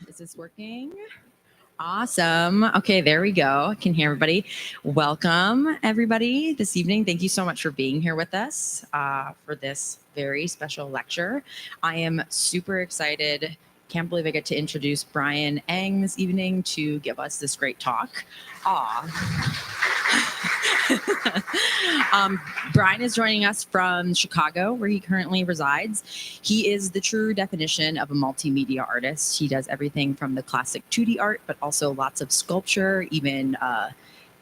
Is this working? Awesome. Okay, there we go. I can hear everybody. Welcome, everybody, this evening. Thank you so much for being here with us for this very special lecture. I am super excited. Can't believe I get to introduce Brian Engh this evening to give us this great talk. Brian is joining us from Chicago, where he currently resides. He is the true definition of a multimedia artist. He does everything from the classic 2D art, but also lots of sculpture, even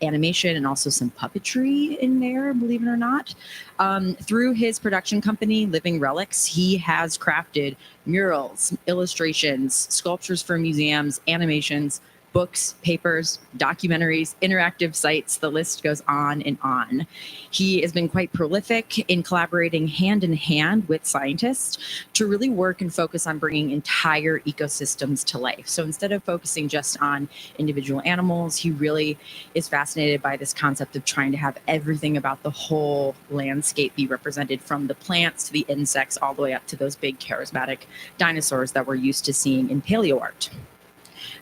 animation, and also some puppetry in there, believe it or not. Through his production company, Living Relics, he has crafted murals, illustrations, sculptures for museums, animations, books, papers, documentaries, interactive sites, the list goes on and on. He has been quite prolific in collaborating hand in hand with scientists to really work and focus on bringing entire ecosystems to life. So instead of focusing just on individual animals, he really is fascinated by this concept of trying to have everything about the whole landscape be represented, from the plants to the insects, all the way up to those big charismatic dinosaurs that we're used to seeing in paleo art.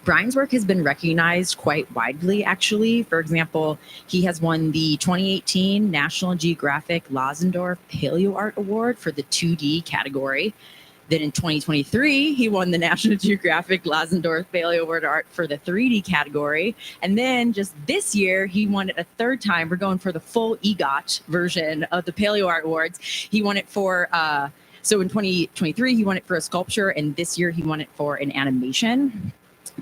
Brian's work has been recognized quite widely, actually. For example, he has won the 2018 National Geographic Lasendorf Paleo Art Award for the 2D category. Then in 2023, he won the National Geographic Lasendorf Paleo Award Art for the 3D category. And then just this year, he won it a third time. We're going for the full EGOT version of the Paleo Art Awards. He won it for, so in 2023, he won it for a sculpture, and this year he won it for an animation.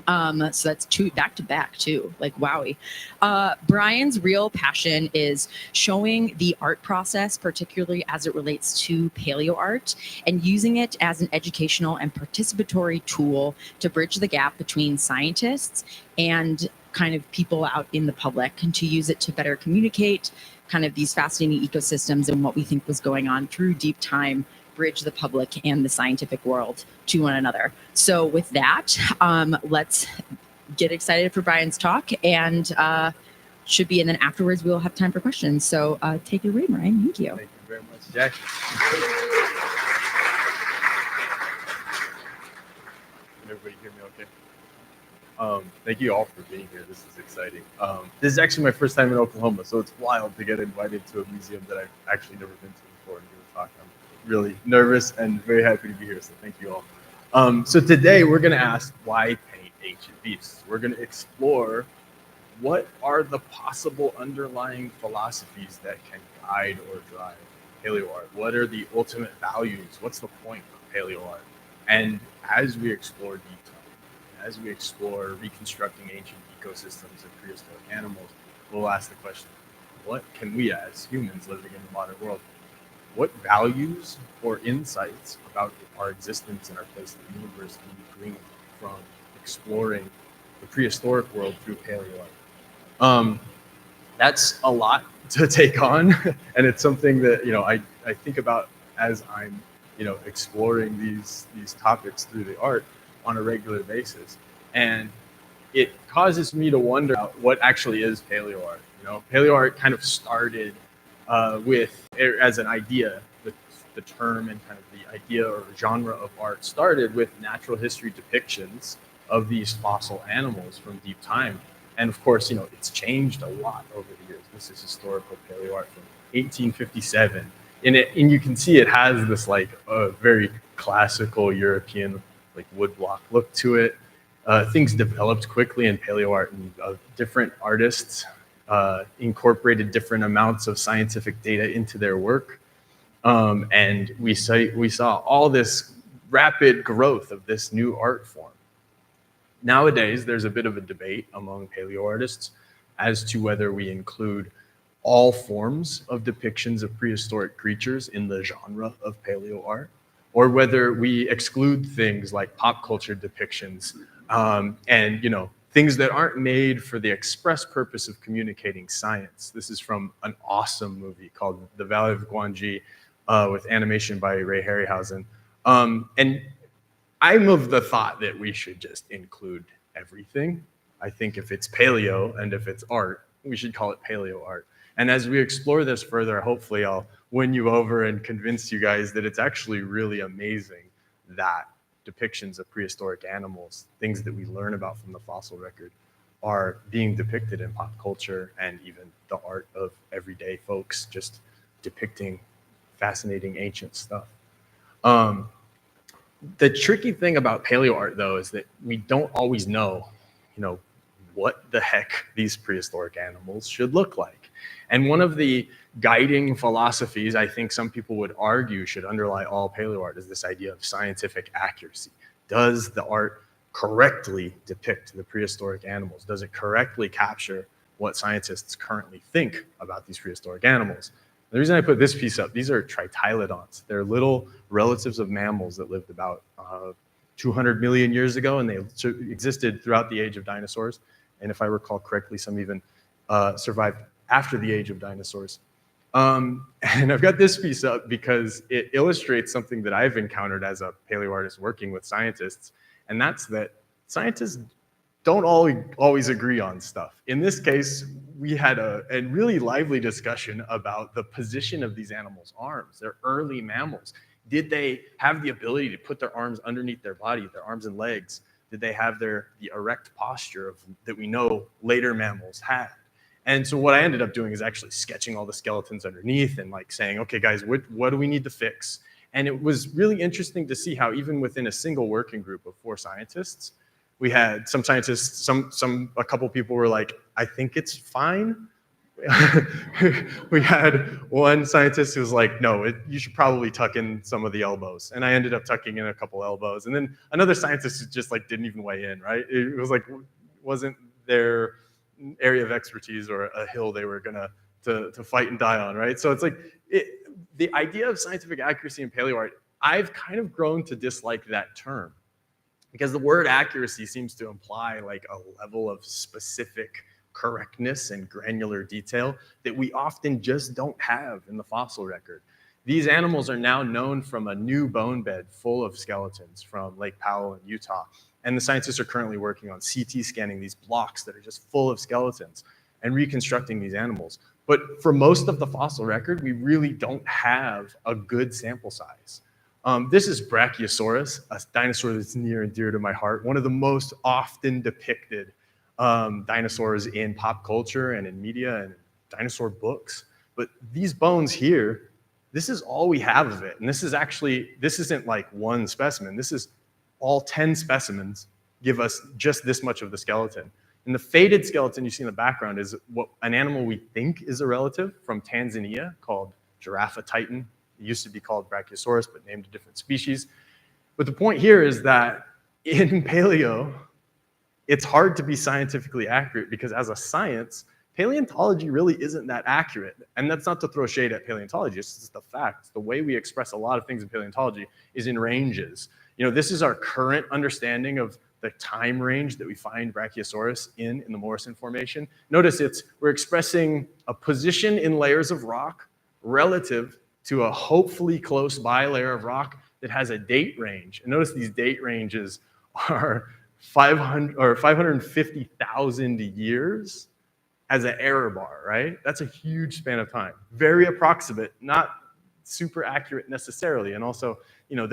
So that's two back to back too, like wowie. Brian's real passion is showing the art process, particularly as it relates to paleo art, and using it as an educational and participatory tool to bridge the gap between scientists and kind of people out in the public, and to use it to better communicate kind of these fascinating ecosystems and what we think was going on through deep time, bridge the public and the scientific world to one another. So with that, let's get excited for Brian's talk, and and then afterwards we'll have time for questions. So take it away, Brian. Thank you. Thank you very much, Jackie. Can everybody hear me okay? Thank you all for being here. This is exciting. This is actually my first time in Oklahoma, so it's wild to get invited to a museum that I've actually never been to before and give a talk. I'm really nervous and very happy to be here, so thank you all. So today we're going to ask, why paint ancient beasts? We're going to explore what are the possible underlying philosophies that can guide or drive paleo art. What are the ultimate values? What's the point of paleo art? And as we explore deep time, as we explore reconstructing ancient ecosystems and prehistoric animals, we'll ask the question, what can we as humans living in the modern world, what values or insights about our existence and our place in the universe can we glean from exploring the prehistoric world through paleo art? That's a lot to take on, and it's something that I think about as I'm exploring these topics through the art on a regular basis, and it causes me to wonder what actually is paleo art. Paleo art kind of started as an idea. The term and kind of the idea or genre of art started with natural history depictions of these fossil animals from deep time. And of course, it's changed a lot over the years. This is historical paleo art from 1857. And you can see it has this like very classical European like woodblock look to it. Things developed quickly in paleo art, and different artists incorporated different amounts of scientific data into their work. And we saw all this rapid growth of this new art form. Nowadays, there's a bit of a debate among paleo artists as to whether we include all forms of depictions of prehistoric creatures in the genre of paleo art, or whether we exclude things like pop culture depictions and things that aren't made for the express purpose of communicating science. This is from an awesome movie called The Valley of Guanji, with animation by Ray Harryhausen. And I'm of the thought that we should just include everything. I think if it's paleo and if it's art, we should call it paleo art. And as we explore this further, hopefully I'll win you over and convince you guys that it's actually really amazing that depictions of prehistoric animals, things that we learn about from the fossil record, are being depicted in pop culture and even the art of everyday folks just depicting fascinating ancient stuff. The tricky thing about paleo art, though, is that we don't always know, what the heck these prehistoric animals should look like. And one of the guiding philosophies I think some people would argue should underlie all paleo art is this idea of scientific accuracy. Does the art correctly depict the prehistoric animals? Does it correctly capture what scientists currently think about these prehistoric animals? The reason I put this piece up, these are tritylodonts. They're little relatives of mammals that lived about 200 million years ago, and they existed throughout the age of dinosaurs. And if I recall correctly, some even survived after the age of dinosaurs. And I've got this piece up because it illustrates something that I've encountered as a paleo artist working with scientists, and that's that scientists don't always agree on stuff. In this case, we had a really lively discussion about the position of these animals' arms. They're early mammals. Did they have the ability to put their arms underneath their body, their arms and legs? Did they have the erect posture that we know later mammals had? And so what I ended up doing is actually sketching all the skeletons underneath and saying, okay, guys, what do we need to fix? And it was really interesting to see how even within a single working group of 4 scientists, we had some scientists, a couple people were like, I think it's fine. We had one scientist who was like, no, you should probably tuck in some of the elbows. And I ended up tucking in a couple elbows. And then another scientist who just didn't even weigh in, right? It was wasn't their area of expertise or a hill they were gonna to fight and die on, right? So it's the idea of scientific accuracy in paleo art, I've kind of grown to dislike that term because the word accuracy seems to imply a level of specific correctness and granular detail that we often just don't have in the fossil record. These animals are now known from a new bone bed full of skeletons from Lake Powell in Utah. And the scientists are currently working on CT scanning these blocks that are just full of skeletons and reconstructing these animals. But for most of the fossil record, we really don't have a good sample size. This is Brachiosaurus, a dinosaur that's near and dear to my heart, one of the most often depicted dinosaurs in pop culture and in media and dinosaur books. But these bones here, this is all we have of it. And this isn't one specimen. This is all 10 specimens give us just this much of the skeleton. And the faded skeleton you see in the background is an animal we think is a relative from Tanzania called Giraffa titan. It used to be called Brachiosaurus, but named a different species. But the point here is that in paleo, it's hard to be scientifically accurate because as a science, paleontology really isn't that accurate. And that's not to throw shade at paleontologists, it's the fact. The way we express a lot of things in paleontology is in ranges. This is our current understanding of the time range that we find Brachiosaurus in the Morrison Formation. Notice we're expressing a position in layers of rock relative to a hopefully close by layer of rock that has a date range. And notice these date ranges are 550,000 years as an error bar, right? That's a huge span of time. Very approximate, not super accurate necessarily. And also, you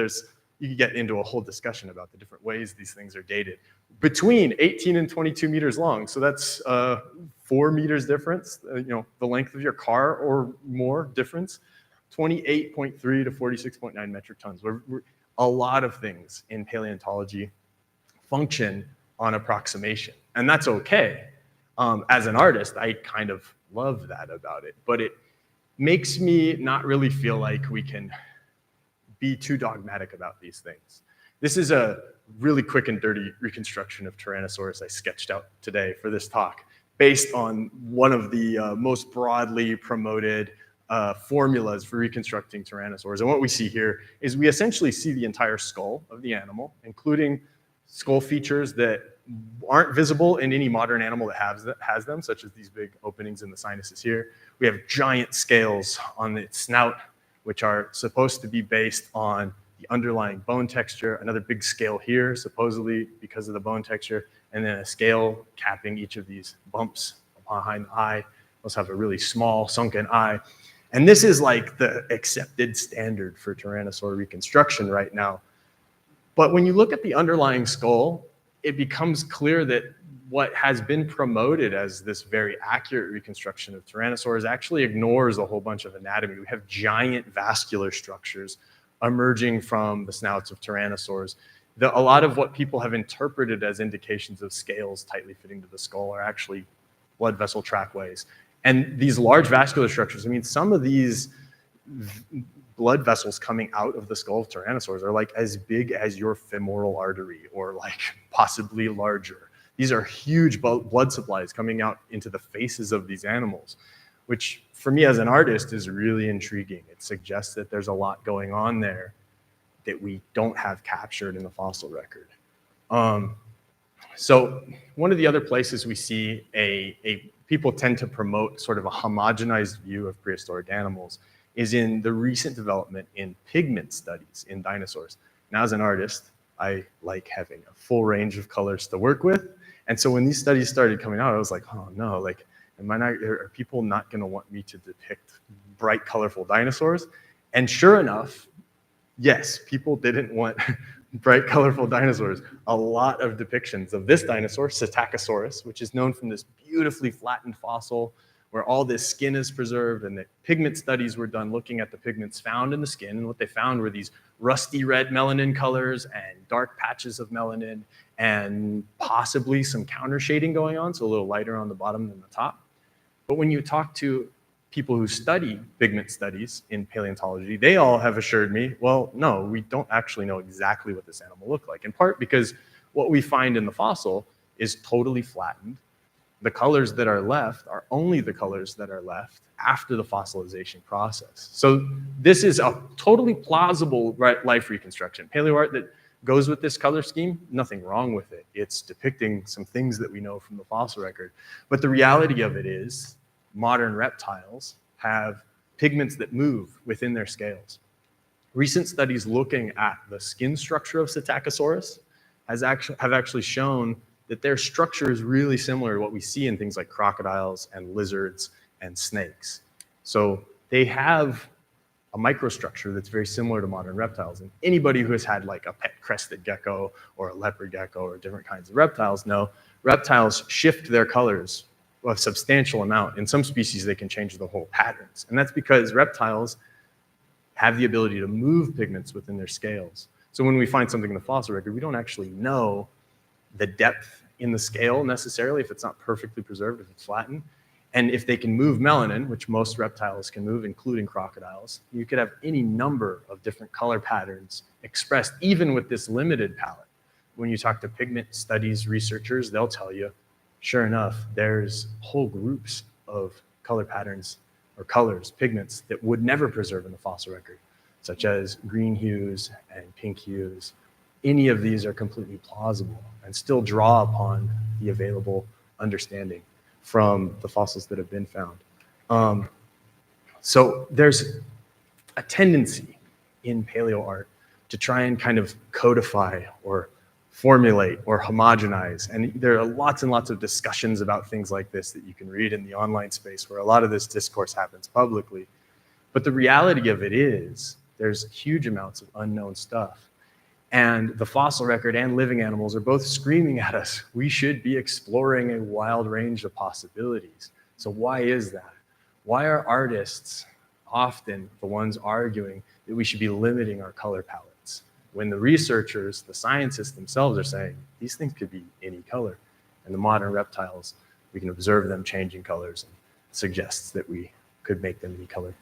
could get into a whole discussion about the different ways these things are dated. Between 18 and 22 meters long, so that's 4 meters difference, the length of your car or more difference, 28.3 to 46.9 metric tons. A lot of things in paleontology function on approximation, and that's okay. As an artist, I kind of love that about it, but it makes me not really feel like we can be too dogmatic about these things. This is a really quick and dirty reconstruction of Tyrannosaurus I sketched out today for this talk, based on one of the most broadly promoted formulas for reconstructing tyrannosaurs. And what we see here is we essentially see the entire skull of the animal, including skull features that aren't visible in any modern animal that has them, such as these big openings in the sinuses here. We have giant scales on its snout, which are supposed to be based on the underlying bone texture. Another big scale here, supposedly because of the bone texture, and then a scale capping each of these bumps behind the eye. We also have a really small sunken eye. And this is the accepted standard for tyrannosaur reconstruction right now. But when you look at the underlying skull, it becomes clear that what has been promoted as this very accurate reconstruction of tyrannosaurs actually ignores a whole bunch of anatomy. We have giant vascular structures emerging from the snouts of tyrannosaurs. A lot of what people have interpreted as indications of scales tightly fitting to the skull are actually blood vessel trackways. And these large vascular structures, I mean, some of these blood vessels coming out of the skull of tyrannosaurs are like as big as your femoral artery, or like possibly larger. These are huge blood supplies coming out into the faces of these animals, which for me as an artist is really intriguing. It suggests that there's a lot going on there that we don't have captured in the fossil record. So one of the other places we see people tend to promote sort of a homogenized view of prehistoric animals is in the recent development in pigment studies in dinosaurs. Now, as an artist, I like having a full range of colors to work with. And so when these studies started coming out, I was like, oh no, like, are people not gonna want me to depict bright, colorful dinosaurs? And sure enough, yes, people didn't want bright, colorful dinosaurs. A lot of depictions of this dinosaur, Psittacosaurus, which is known from this beautifully flattened fossil where all this skin is preserved, and the pigment studies were done looking at the pigments found in the skin, and what they found were these rusty red melanin colors and dark patches of melanin and possibly some counter shading going on, so a little lighter on the bottom than the top. But when you talk to people who study pigment studies in paleontology, they all have assured me, well, no, we don't actually know exactly what this animal looked like, in part because what we find in the fossil is totally flattened. The colors that are left are only the colors that are left after the fossilization process. So this is a totally plausible life reconstruction. Paleoart that goes with this color scheme, nothing wrong with it. It's depicting some things that we know from the fossil record. But the reality of it is modern reptiles have pigments that move within their scales. Recent studies looking at the skin structure of Psittacosaurus have actually shown that their structure is really similar to what we see in things like crocodiles and lizards and snakes. So they have a microstructure that's very similar to modern reptiles. And anybody who has had like a pet crested gecko or a leopard gecko or different kinds of reptiles know reptiles shift their colors a substantial amount. In some species, they can change the whole patterns. And that's because reptiles have the ability to move pigments within their scales. So when we find something in the fossil record, we don't actually know the depth in the scale necessarily, if it's not perfectly preserved, if it's flattened. And if they can move melanin, which most reptiles can move, including crocodiles, you could have any number of different color patterns expressed, even with this limited palette. When you talk to pigment studies researchers, they'll tell you, sure enough, there's whole groups of color patterns or colors, pigments, that would never preserve in the fossil record, such as green hues and pink hues. Any of these are completely plausible and still draw upon the available understanding from the fossils that have been found. So there's a tendency in paleo art to try and kind of codify or formulate or homogenize. And there are lots and lots of discussions about things like this that you can read in the online space where a lot of this discourse happens publicly. But the reality of it is there's huge amounts of unknown stuff. And the fossil record and living animals are both screaming at us, we should be exploring a wild range of possibilities. So why is that? Why are artists often the ones arguing that we should be limiting our color palettes, when the researchers, the scientists themselves are saying, these things could be any color. And the modern reptiles, we can observe them changing colors and suggests that we could make them any color.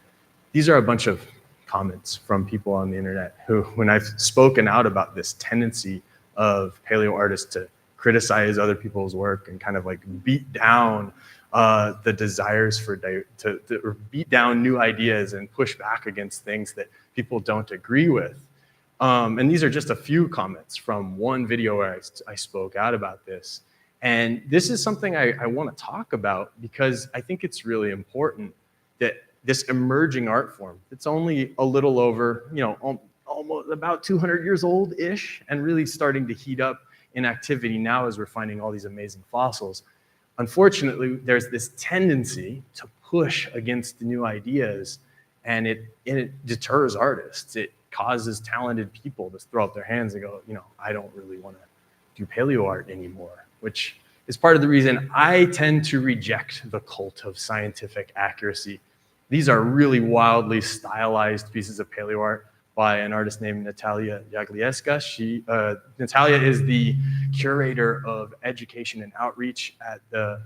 These are a bunch of comments from people on the internet who, when I've spoken out about this tendency of paleo artists to criticize other people's work and kind of like beat down the desires or beat down new ideas and push back against things that people don't agree with. And these are just a few comments from one video where I spoke out about this. And this is something I want to talk about because I think it's really important that this emerging art form, it's only a little over, almost about 200 years old-ish, and really starting to heat up in activity now as we're finding all these amazing fossils. Unfortunately, there's this tendency to push against the new ideas, and it deters artists. causes talented people to throw up their hands and go, I don't really want to do paleo art anymore, which is part of the reason I tend to reject the cult of scientific accuracy. These are really wildly stylized pieces of paleo art by an artist named Natalia Jaglieska. Natalia is the curator of education and outreach at the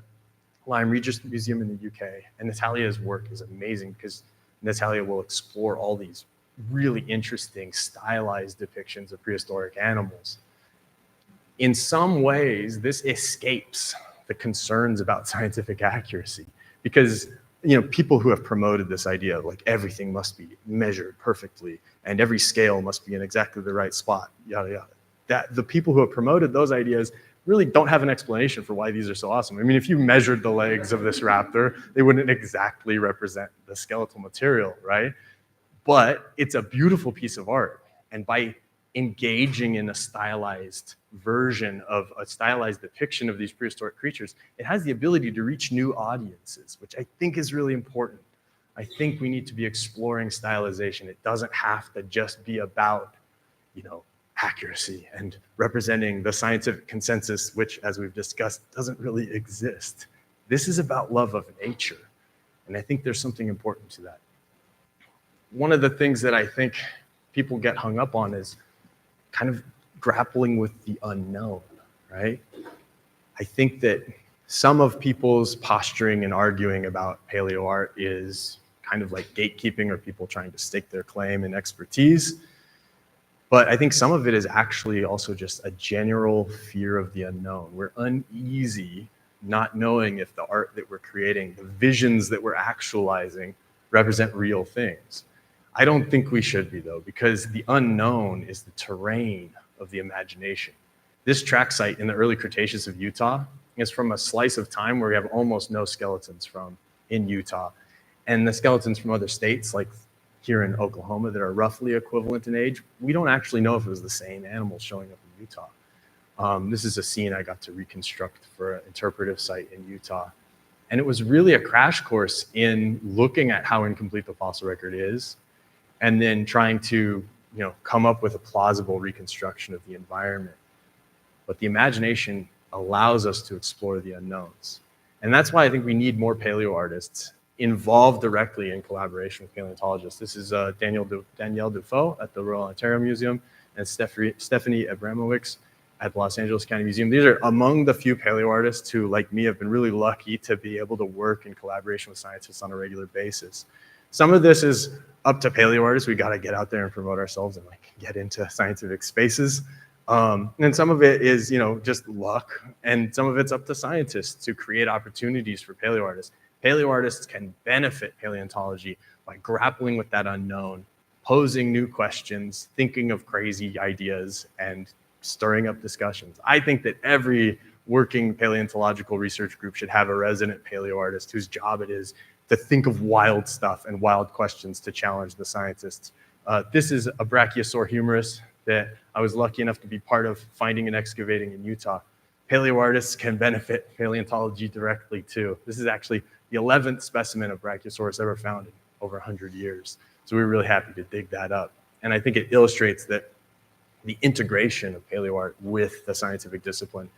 Lyme Regis Museum in the UK. And Natalia's work is amazing because Natalia will explore all these really interesting stylized depictions of prehistoric animals. In some ways, this escapes the concerns about scientific accuracy because people who have promoted this idea of like everything must be measured perfectly and every scale must be in exactly the right spot, yada yada. That the people who have promoted those ideas really don't have an explanation for why these are so awesome. I mean, if you measured the legs of this raptor, they wouldn't exactly represent the skeletal material, right? But it's a beautiful piece of art. And by engaging in a stylized version of a stylized depiction of these prehistoric creatures, it has the ability to reach new audiences, which I think is really important. I think we need to be exploring stylization. It doesn't have to just be about, accuracy and representing the scientific consensus, which, as we've discussed, doesn't really exist. This is about love of nature. And I think there's something important to that. One of the things that I think people get hung up on is kind of grappling with the unknown, right? I think that some of people's posturing and arguing about paleo art is kind of like gatekeeping or people trying to stake their claim and expertise. But I think some of it is actually also just a general fear of the unknown. We're uneasy not knowing if the art that we're creating, the visions that we're actualizing, represent real things. I don't think we should be, though, because the unknown is the terrain of the imagination. This track site in the early Cretaceous of Utah is from a slice of time where we have almost no skeletons from in Utah. And the skeletons from other states, like here in Oklahoma, that are roughly equivalent in age, we don't actually know if it was the same animal showing up in Utah. This is a scene I got to reconstruct for an interpretive site in Utah. And it was really a crash course in looking at how incomplete the fossil record is, and then trying to come up with a plausible reconstruction of the environment. But the imagination allows us to explore the unknowns. And that's why I think we need more paleo artists involved directly in collaboration with paleontologists. This is Danielle Dufault at the Royal Ontario Museum and Stephanie Abramowicz at the Los Angeles County Museum. These are among the few paleo artists who, like me, have been really lucky to be able to work in collaboration with scientists on a regular basis. Some of this is up to paleo artists. We got to get out there and promote ourselves and get into scientific spaces. And some of it is, just luck. And some of it's up to scientists to create opportunities for paleo artists. Paleo artists can benefit paleontology by grappling with that unknown, posing new questions, thinking of crazy ideas, and stirring up discussions. I think that every working paleontological research group should have a resident paleo artist whose job it is to think of wild stuff and wild questions to challenge the scientists. This is a brachiosaur humerus that I was lucky enough to be part of finding and excavating in Utah. Paleo artists can benefit paleontology directly too. This is actually the 11th specimen of Brachiosaurus ever found in over 100 years. So we were really happy to dig that up. And I think it illustrates that the integration of paleo art with the scientific discipline,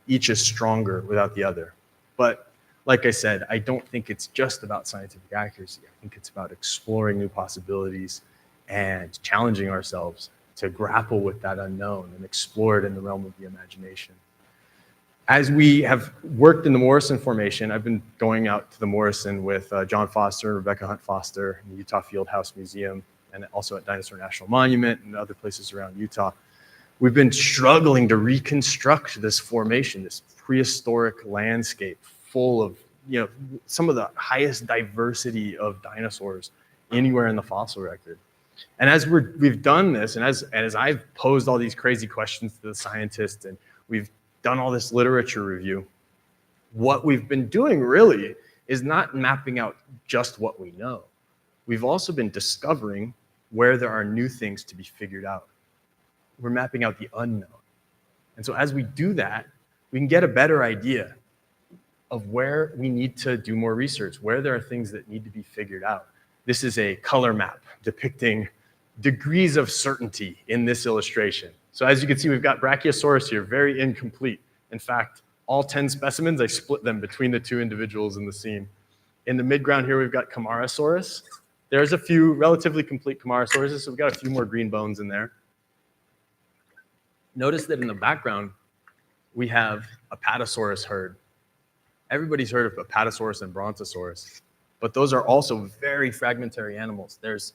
each is stronger without the other. But like I said, I don't think it's just about scientific accuracy. I think it's about exploring new possibilities and challenging ourselves to grapple with that unknown and explore it in the realm of the imagination. As we have worked in the Morrison Formation, I've been going out to the Morrison with John Foster and Rebecca Hunt Foster in the Utah Fieldhouse Museum, and also at Dinosaur National Monument and other places around Utah. We've been struggling to reconstruct this formation, this prehistoric landscape full of some of the highest diversity of dinosaurs anywhere in the fossil record. And as we've done this, and as I've posed all these crazy questions to the scientists, and we've done all this literature review, what we've been doing really is not mapping out just what we know. We've also been discovering where there are new things to be figured out. We're mapping out the unknown. And so as we do that, we can get a better idea of where we need to do more research, where there are things that need to be figured out. This is a color map depicting degrees of certainty in this illustration. So as you can see, we've got Brachiosaurus here, very incomplete. In fact, all 10 specimens, I split them between the two individuals in the scene. In the midground here, we've got Camarasaurus. There's a few relatively complete Camarasauruses, so we've got a few more green bones in there. Notice that in the background, we have a Apatosaurus herd. Everybody's heard of Apatosaurus and Brontosaurus, but those are also very fragmentary animals. There's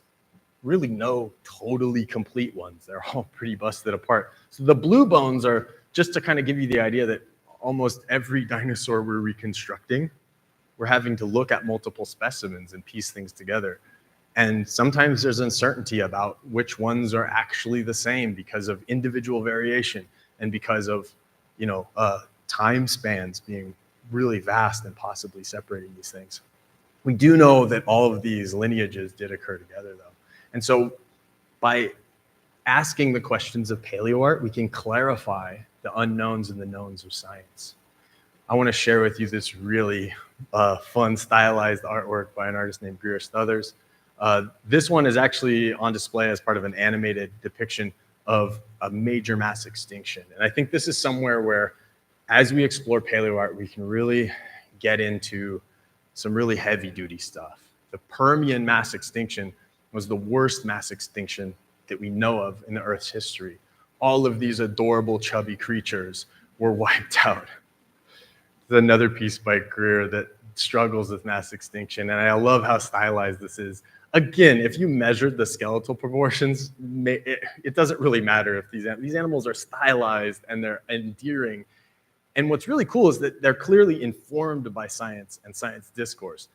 really no totally complete ones. They're all pretty busted apart. So the blue bones are just to kind of give you the idea that almost every dinosaur we're reconstructing, we're having to look at multiple specimens and piece things together. And sometimes there's uncertainty about which ones are actually the same because of individual variation and because of, time spans being really vast and possibly separating these things. We do know that all of these lineages did occur together, though. And so by asking the questions of paleoart, we can clarify the unknowns and the knowns of science. I want to share with you this really fun stylized artwork by an artist named Greer Stothers. This one is actually on display as part of an animated depiction of a major mass extinction. And I think this is somewhere where, as we explore paleoart, we can really get into some really heavy-duty stuff. The Permian mass extinction was the worst mass extinction that we know of in the Earth's history. All of these adorable, chubby creatures were wiped out. There's another piece by Greer that struggles with mass extinction, and I love how stylized this is. Again, if you measured the skeletal proportions, it doesn't really matter if these animals are stylized and they're endearing. And what's really cool is that they're clearly informed by science and science discourse,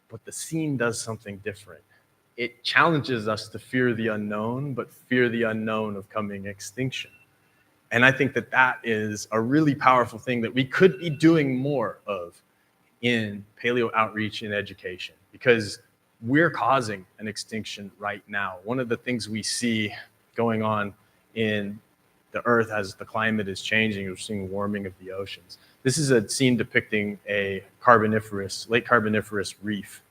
but the scene does something different. It challenges us to fear the unknown, but fear the unknown of coming extinction. And I think that that is a really powerful thing that we could be doing more of in paleo outreach and education, because we're causing an extinction right now. One of the things we see going on in the Earth as the climate is changing, we're seeing warming of the oceans. This is a scene depicting a late Carboniferous reef.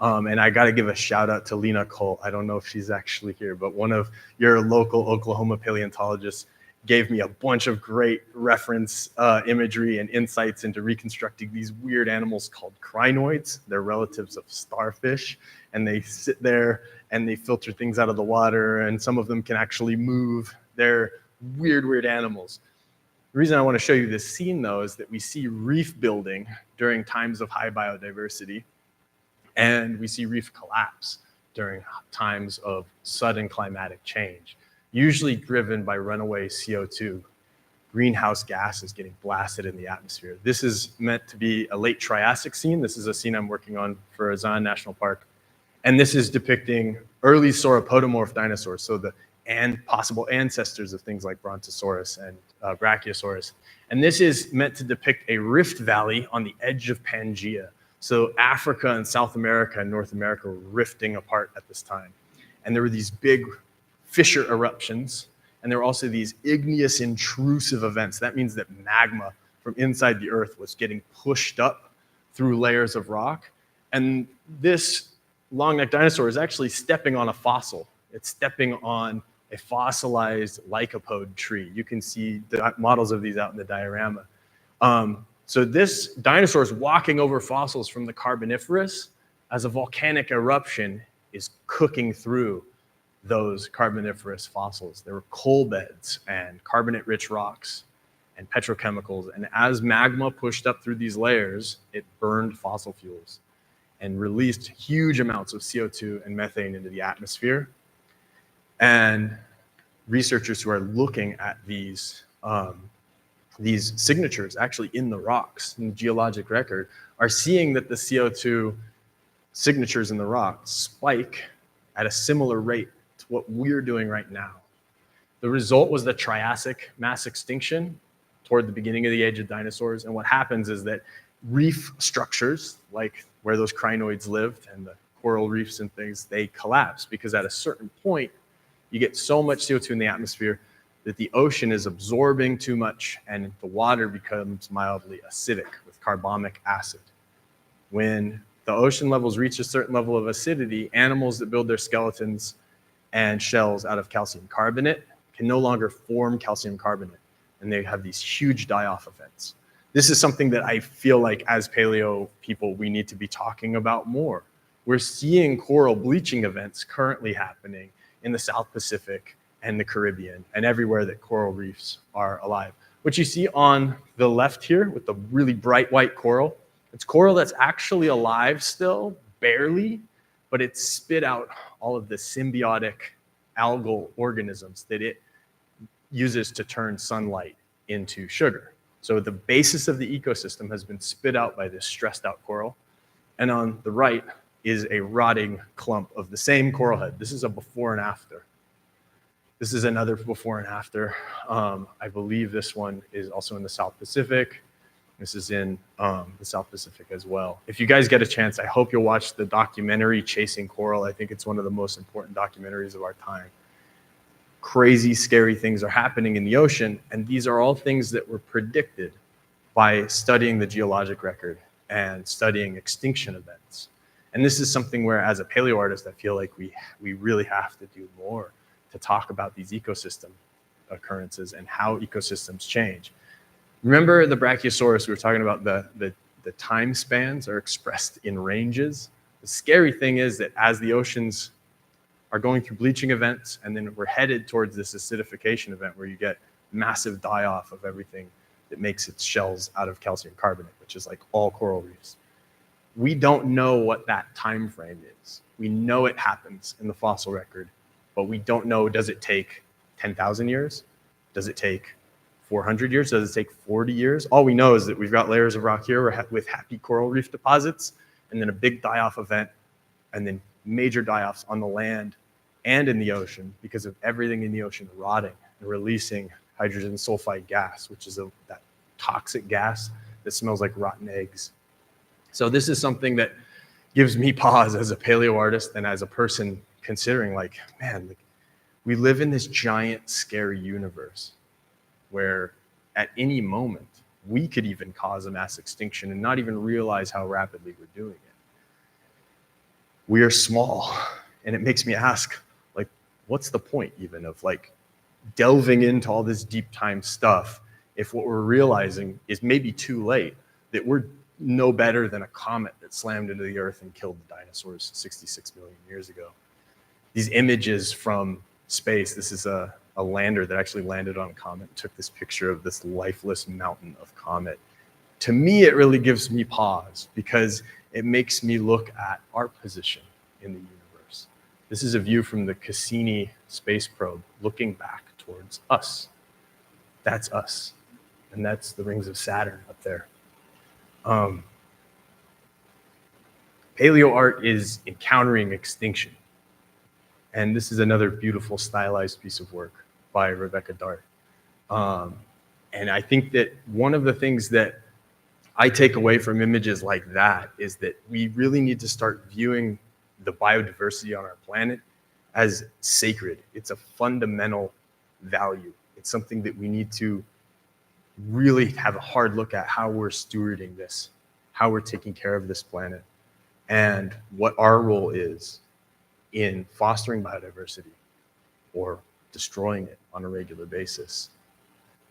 And I got to give a shout out to Lena Colt. I don't know if she's actually here, but one of your local Oklahoma paleontologists gave me a bunch of great reference imagery and insights into reconstructing these weird animals called crinoids. They're relatives of starfish, and they sit there and they filter things out of the water, and some of them can actually move. They're weird animals. The reason I want to show you this scene, though, is that we see reef building during times of high biodiversity, and we see reef collapse during times of sudden climatic change, usually driven by runaway CO2. Greenhouse gases getting blasted in the atmosphere. This is meant to be a late Triassic scene. This is a scene I'm working on for Azan National Park. And this is depicting early sauropodomorph dinosaurs, so the possible ancestors of things like Brontosaurus and Brachiosaurus. And this is meant to depict a rift valley on the edge of Pangaea. So Africa and South America and North America were rifting apart at this time. And there were these big fissure eruptions, and there were also these igneous intrusive events. That means that magma from inside the Earth was getting pushed up through layers of rock. And this long-necked dinosaur is actually stepping on a fossil. It's stepping on a fossilized lycopode tree. You can see the models of these out in the diorama. So this dinosaur is walking over fossils from the Carboniferous as a volcanic eruption is cooking through those Carboniferous fossils. There were coal beds and carbonate-rich rocks and petrochemicals. And as magma pushed up through these layers, it burned fossil fuels and released huge amounts of CO2 and methane into the atmosphere. And researchers who are looking at these signatures actually in the rocks, in the geologic record, are seeing that the CO2 signatures in the rock spike at a similar rate to what we're doing right now. The result was the Triassic mass extinction toward the beginning of the age of dinosaurs. And what happens is that reef structures, like where those crinoids lived and the coral reefs and things, they collapse because at a certain point, you get so much CO2 in the atmosphere that the ocean is absorbing too much and the water becomes mildly acidic with carbonic acid. When the ocean levels reach a certain level of acidity, animals that build their skeletons and shells out of calcium carbonate can no longer form calcium carbonate, and they have these huge die-off events. This is something that I feel like as paleo people, we need to be talking about more. We're seeing coral bleaching events currently happening in the South Pacific and the Caribbean and everywhere that coral reefs are alive. What you see on the left here with the really bright white coral, it's coral that's actually alive still, barely, but it's spit out all of the symbiotic algal organisms that it uses to turn sunlight into sugar. So the basis of the ecosystem has been spit out by this stressed out coral. And on the right is a rotting clump of the same coral head. This is a before and after. This is another before and after. I believe this one is also in the South Pacific. This is in the South Pacific as well. If you guys get a chance, I hope you'll watch the documentary Chasing Coral. I think it's one of the most important documentaries of our time. Crazy, scary things are happening in the ocean, and these are all things that were predicted by studying the geologic record and studying extinction events. And this is something where, as a paleoartist, I feel like we really have to do more to talk about these ecosystem occurrences and how ecosystems change. Remember the Brachiosaurus, we were talking about the time spans are expressed in ranges. The scary thing is that as the oceans are going through bleaching events, and then we're headed towards this acidification event where you get massive die-off of everything that makes its shells out of calcium carbonate, which is like all coral reefs. We don't know what that time frame is. We know it happens in the fossil record, but we don't know, does it take 10,000 years? Does it take 400 years? Does it take 40 years? All we know is that we've got layers of rock here with happy coral reef deposits, and then a big die-off event, and then major die-offs on the land and in the ocean because of everything in the ocean rotting and releasing hydrogen sulfide gas, which is that toxic gas that smells like rotten eggs. So this is something that gives me pause as a paleo artist and as a person considering, like, man, like, we live in this giant, scary universe where at any moment we could even cause a mass extinction and not even realize how rapidly we're doing it. We are small, and it makes me ask, like, what's the point even of like delving into all this deep time stuff if what we're realizing is maybe too late, that we're no better than a comet that slammed into the earth and killed the dinosaurs 66 million years ago. These images from space, this is a lander that actually landed on a comet and took this picture of this lifeless mountain of comet. To me, it really gives me pause because it makes me look at our position in the universe. This is a view from the Cassini space probe looking back towards us. That's us. And that's the rings of Saturn up there. Paleo art is encountering extinction. And this is another beautiful stylized piece of work by Rebecca Dart. And I think that one of the things that I take away from images like that is that we really need to start viewing the biodiversity on our planet as sacred. It's a fundamental value. It's something that we need to really have a hard look at how we're stewarding this, how we're taking care of this planet, and what our role is in fostering biodiversity or destroying it on a regular basis.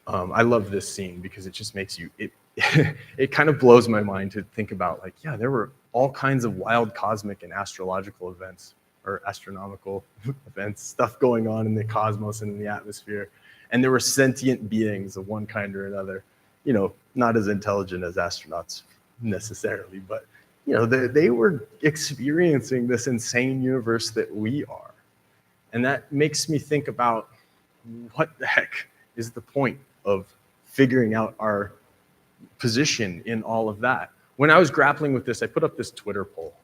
I love this scene because it just makes you, it kind of blows my mind to think about, like, yeah, there were all kinds of wild cosmic and astrological events or astronomical events, stuff going on in the cosmos and in the atmosphere. And there were sentient beings of one kind or another, you know, not as intelligent as astronauts necessarily, but, you know, they were experiencing this insane universe that we are. And that makes me think about what the heck is the point of figuring out our position in all of that. When I was grappling with this, I put up this Twitter poll.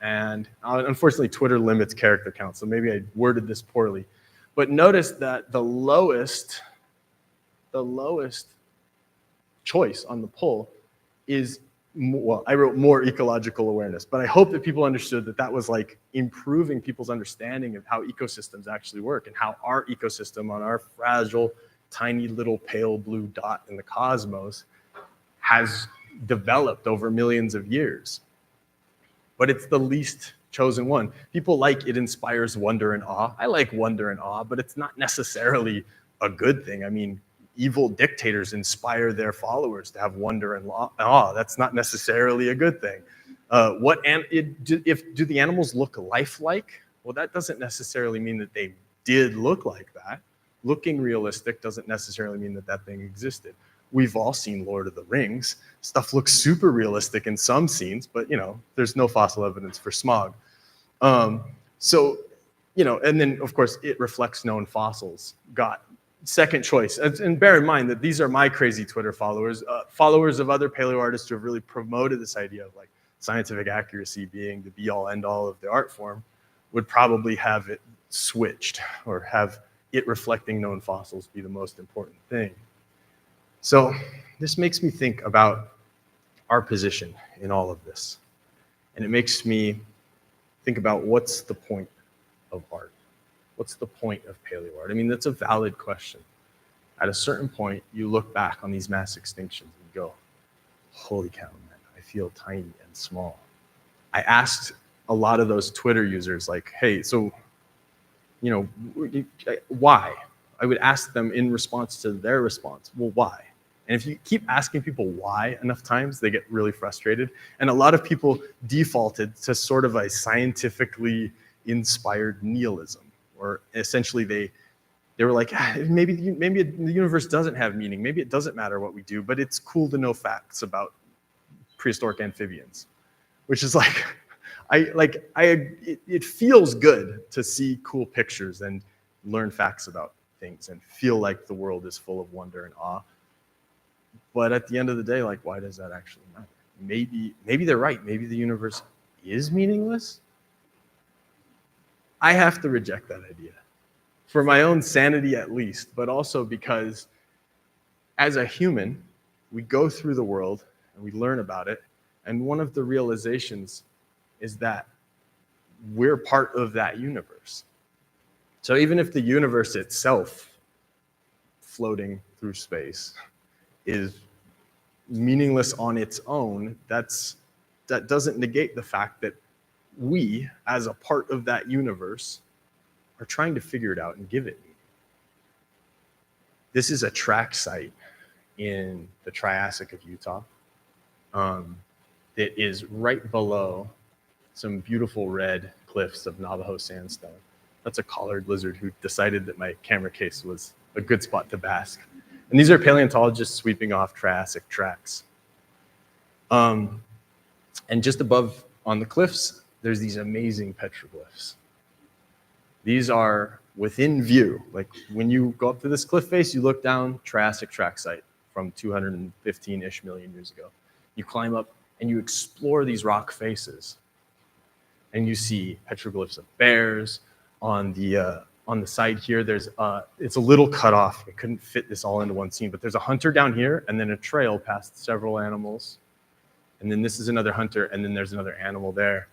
And unfortunately, Twitter limits character count, so maybe I worded this poorly. But notice that the lowest choice on the poll is, well, I wrote more ecological awareness, but I hope that people understood that that was like improving people's understanding of how ecosystems actually work and how our ecosystem on our fragile, tiny little pale blue dot in the cosmos has developed over millions of years. But it's the least chosen one. People like it inspires wonder and awe. I like wonder and awe, but it's not necessarily a good thing. I mean, evil dictators inspire their followers to have wonder and awe. That's not necessarily a good thing. Do the animals look lifelike? Well, that doesn't necessarily mean that they did look like that. Looking realistic doesn't necessarily mean that that thing existed. We've all seen Lord of the Rings. Stuff looks super realistic in some scenes, but there's no fossil evidence for Smaug. So, and then of course it reflects known fossils. Got second choice. And bear in mind that these are my crazy Twitter followers, followers of other paleoartists who have really promoted this idea of like scientific accuracy being the be all end all of the art form, would probably have it switched or have it reflecting known fossils be the most important thing. So this makes me think about our position in all of this. And it makes me think about what's the point of art? What's the point of paleo art? I mean, that's a valid question. At a certain point, you look back on these mass extinctions and go, holy cow, man, I feel tiny and small. I asked a lot of those Twitter users, like, hey, so, why? I would ask them in response to their response, well, why? And if you keep asking people why enough times, they get really frustrated. And a lot of people defaulted to sort of a scientifically inspired nihilism, or essentially they were like, maybe the universe doesn't have meaning. Maybe it doesn't matter what we do, but it's cool to know facts about prehistoric amphibians, which is like, it feels good to see cool pictures and learn facts about things and feel like the world is full of wonder and awe. But at the end of the day, like, why does that actually matter? Maybe they're right. Maybe the universe is meaningless. I have to reject that idea for my own sanity at least, but also because as a human, we go through the world and we learn about it. And one of the realizations is that we're part of that universe. So even if the universe itself, floating through space, is meaningless on its own, that doesn't negate the fact that we, as a part of that universe, are trying to figure it out and give it meaning. This is a track site in the Triassic of Utah. It is right below some beautiful red cliffs of Navajo sandstone. That's a collared lizard who decided that my camera case was a good spot to bask. And these are paleontologists sweeping off Triassic tracks. And just above on the cliffs, there's these amazing petroglyphs. These are within view. Like when you go up to this cliff face, you look down, Triassic track site from 215-ish million years ago. You climb up and you explore these rock faces. And you see petroglyphs of bears. On the side here, it's a little cut off. I couldn't fit this all into one scene, but there's a hunter down here and then a trail past several animals. And then this is another hunter, and then there's another animal there.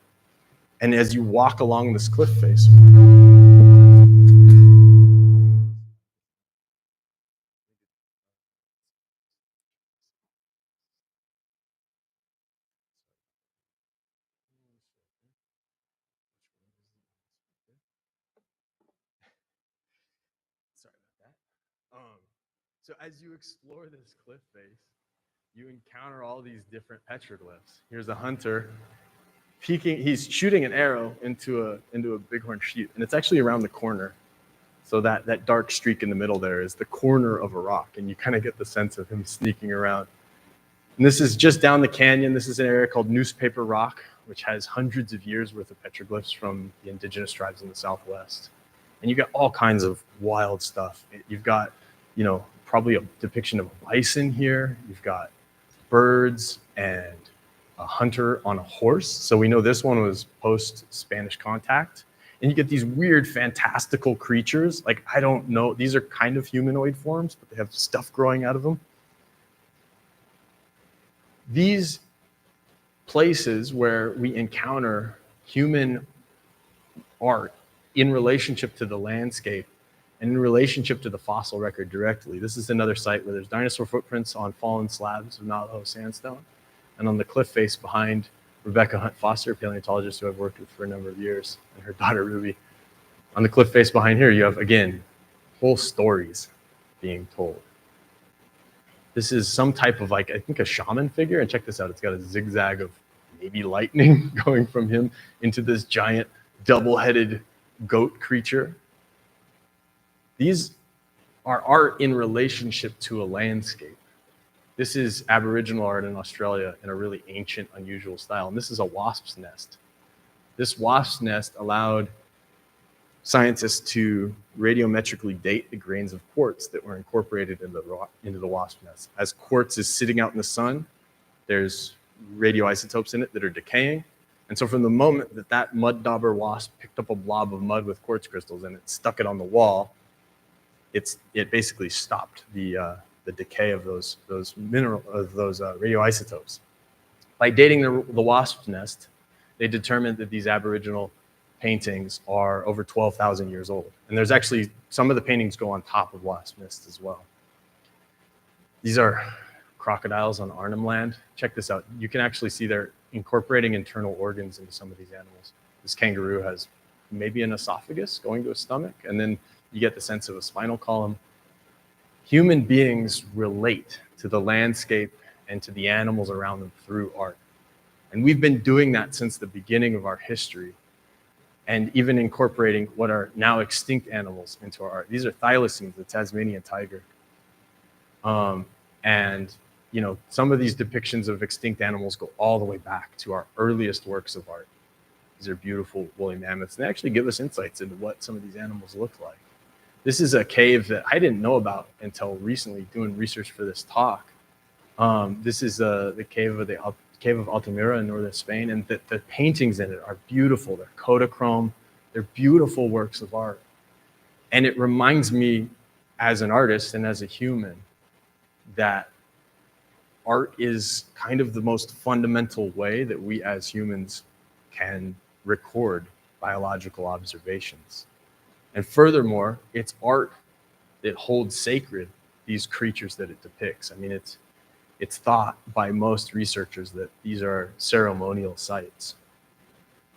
And as you walk along this cliff face, sorry about that. So as you explore this cliff face, you encounter all these different petroglyphs. Here's a hunter peeking, he's shooting an arrow into a bighorn sheep, and it's actually around the corner. So that dark streak in the middle there is the corner of a rock, and you kind of get the sense of him sneaking around. And this is just down the canyon. This is an area called Newspaper Rock, which has hundreds of years worth of petroglyphs from the indigenous tribes in the Southwest. And you've got all kinds of wild stuff. You've got, probably a depiction of a bison here. You've got birds and a hunter on a horse. So we know this one was post-Spanish contact. And you get these weird, fantastical creatures. Like, I don't know, these are kind of humanoid forms, but they have stuff growing out of them. These places where we encounter human art in relationship to the landscape and in relationship to the fossil record directly. This is another site where there's dinosaur footprints on fallen slabs of Navajo sandstone. And on the cliff face behind Rebecca Hunt Foster, a paleontologist who I've worked with for a number of years, and her daughter Ruby. On the cliff face behind here, you have, again, whole stories being told. This is some type of, like, I think a shaman figure, and check this out, it's got a zigzag of maybe lightning going from him into this giant double-headed goat creature. These are art in relationship to a landscape. This is Aboriginal art in Australia in a really ancient, unusual style, and this is a wasp's nest. This wasp's nest allowed scientists to radiometrically date the grains of quartz that were incorporated into the wasp nest. As quartz is sitting out in the sun, there's radioisotopes in it that are decaying. And so from the moment that that mud dauber wasp picked up a blob of mud with quartz crystals and it stuck it on the wall, it basically stopped the decay of those radioisotopes. By dating the wasp's nest, they determined that these Aboriginal paintings are over 12,000 years old. And there's actually, some of the paintings go on top of wasp nests as well. These are crocodiles on Arnhem Land. Check this out. You can actually see they're incorporating internal organs into some of these animals. This kangaroo has maybe an esophagus going to a stomach, and then you get the sense of a spinal column. Human beings relate to the landscape and to the animals around them through art. And we've been doing that since the beginning of our history, and even incorporating what are now extinct animals into our art. These are thylacines, the Tasmanian tiger. And you know, some of these depictions of extinct animals go all the way back to our earliest works of art. These are beautiful woolly mammoths. And they actually give us insights into what some of these animals look like. This is a cave that I didn't know about until recently doing research for this talk. This is the cave of Altamira in northern Spain, and the paintings in it are beautiful. They're Kodachrome. They're beautiful works of art. And it reminds me, as an artist and as a human, that art is kind of the most fundamental way that we as humans can record biological observations. And furthermore, it's art that holds sacred these creatures that it depicts. I mean, it's thought by most researchers that these are ceremonial sites.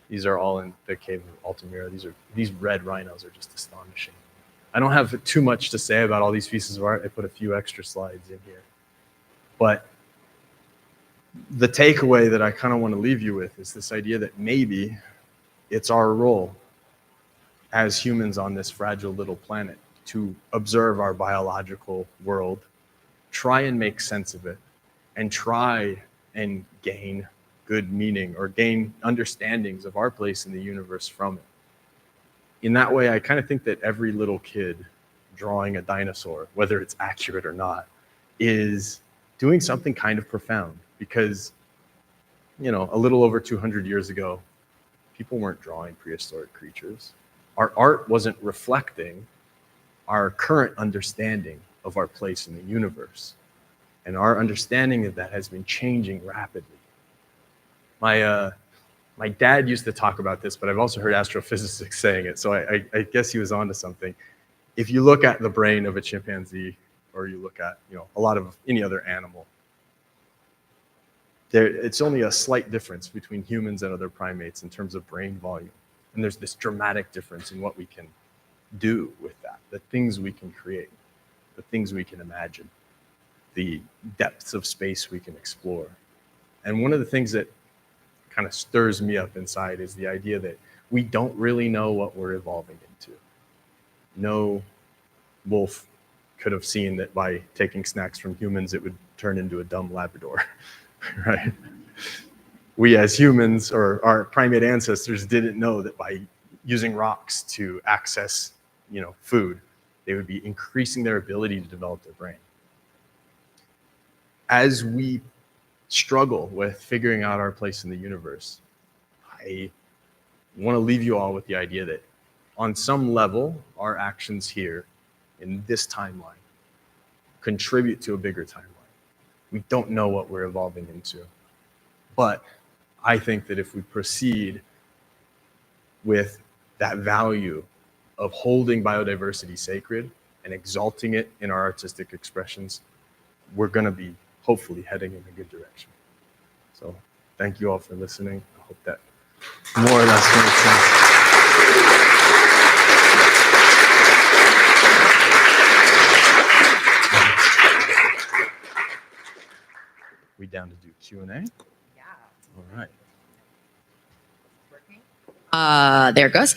These are all in the cave of Altamira. These red rhinos are just astonishing. I don't have too much to say about all these pieces of art. I put a few extra slides in here. But the takeaway that I kind of want to leave you with is this idea that maybe it's our role as humans on this fragile little planet to observe our biological world, try and make sense of it, and try and gain good meaning or gain understandings of our place in the universe from it. In that way, I kind of think that every little kid drawing a dinosaur, whether it's accurate or not, is doing something kind of profound, because, you know, a little over 200 years ago, people weren't drawing prehistoric creatures. Our art wasn't reflecting our current understanding of our place in the universe. And our understanding of that has been changing rapidly. My dad used to talk about this, but I've also heard astrophysicists saying it, so I guess he was onto something. If you look at the brain of a chimpanzee, or you look at, you know, a lot of any other animal, it's only a slight difference between humans and other primates in terms of brain volume. And there's this dramatic difference in what we can do with that, the things we can create, the things we can imagine, the depths of space we can explore. And one of the things that kind of stirs me up inside is the idea that we don't really know what we're evolving into. No wolf could have seen that by taking snacks from humans, it would turn into a dumb Labrador, right? We as humans, or our primate ancestors, didn't know that by using rocks to access, you know, food, they would be increasing their ability to develop their brain. As we struggle with figuring out our place in the universe, I want to leave you all with the idea that on some level, our actions here in this timeline contribute to a bigger timeline. We don't know what we're evolving into, but I think that if we proceed with that value of holding biodiversity sacred and exalting it in our artistic expressions, we're going to be hopefully heading in a good direction. So thank you all for listening. I hope that more or less makes sense. We down to do Q&A? Yeah. All right. There it goes.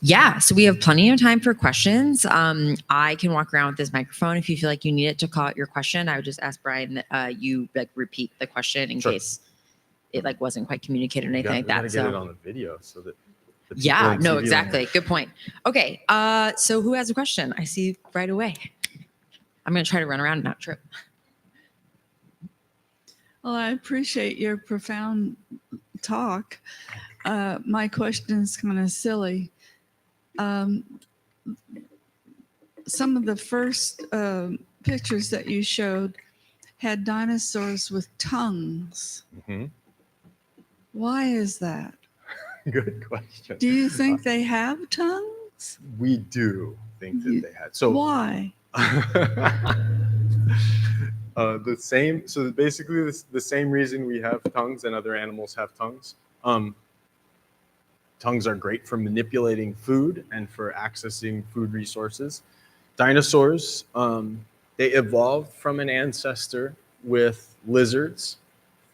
Yeah, so we have plenty of time for questions. I can walk around with this microphone if you feel like you need it to call out your question. I would just ask Brian that you like repeat the question in case it like wasn't quite communicated or anything like that. We gotta get it on the video so that the people yeah, in no, TV exactly. Good point. Okay, so who has a question? I see right away. I'm gonna try to run around and not trip. Well, I appreciate your profound talk. My question is kind of silly. Some of the first pictures that you showed had dinosaurs with tongues. Mm-hmm. Why is that? Good question. Do you think they have tongues? We do think that they had. So why? The same. So basically, the same reason we have tongues and other animals have tongues. Tongues are great for manipulating food and for accessing food resources. Dinosaurs, they evolved from an ancestor with lizards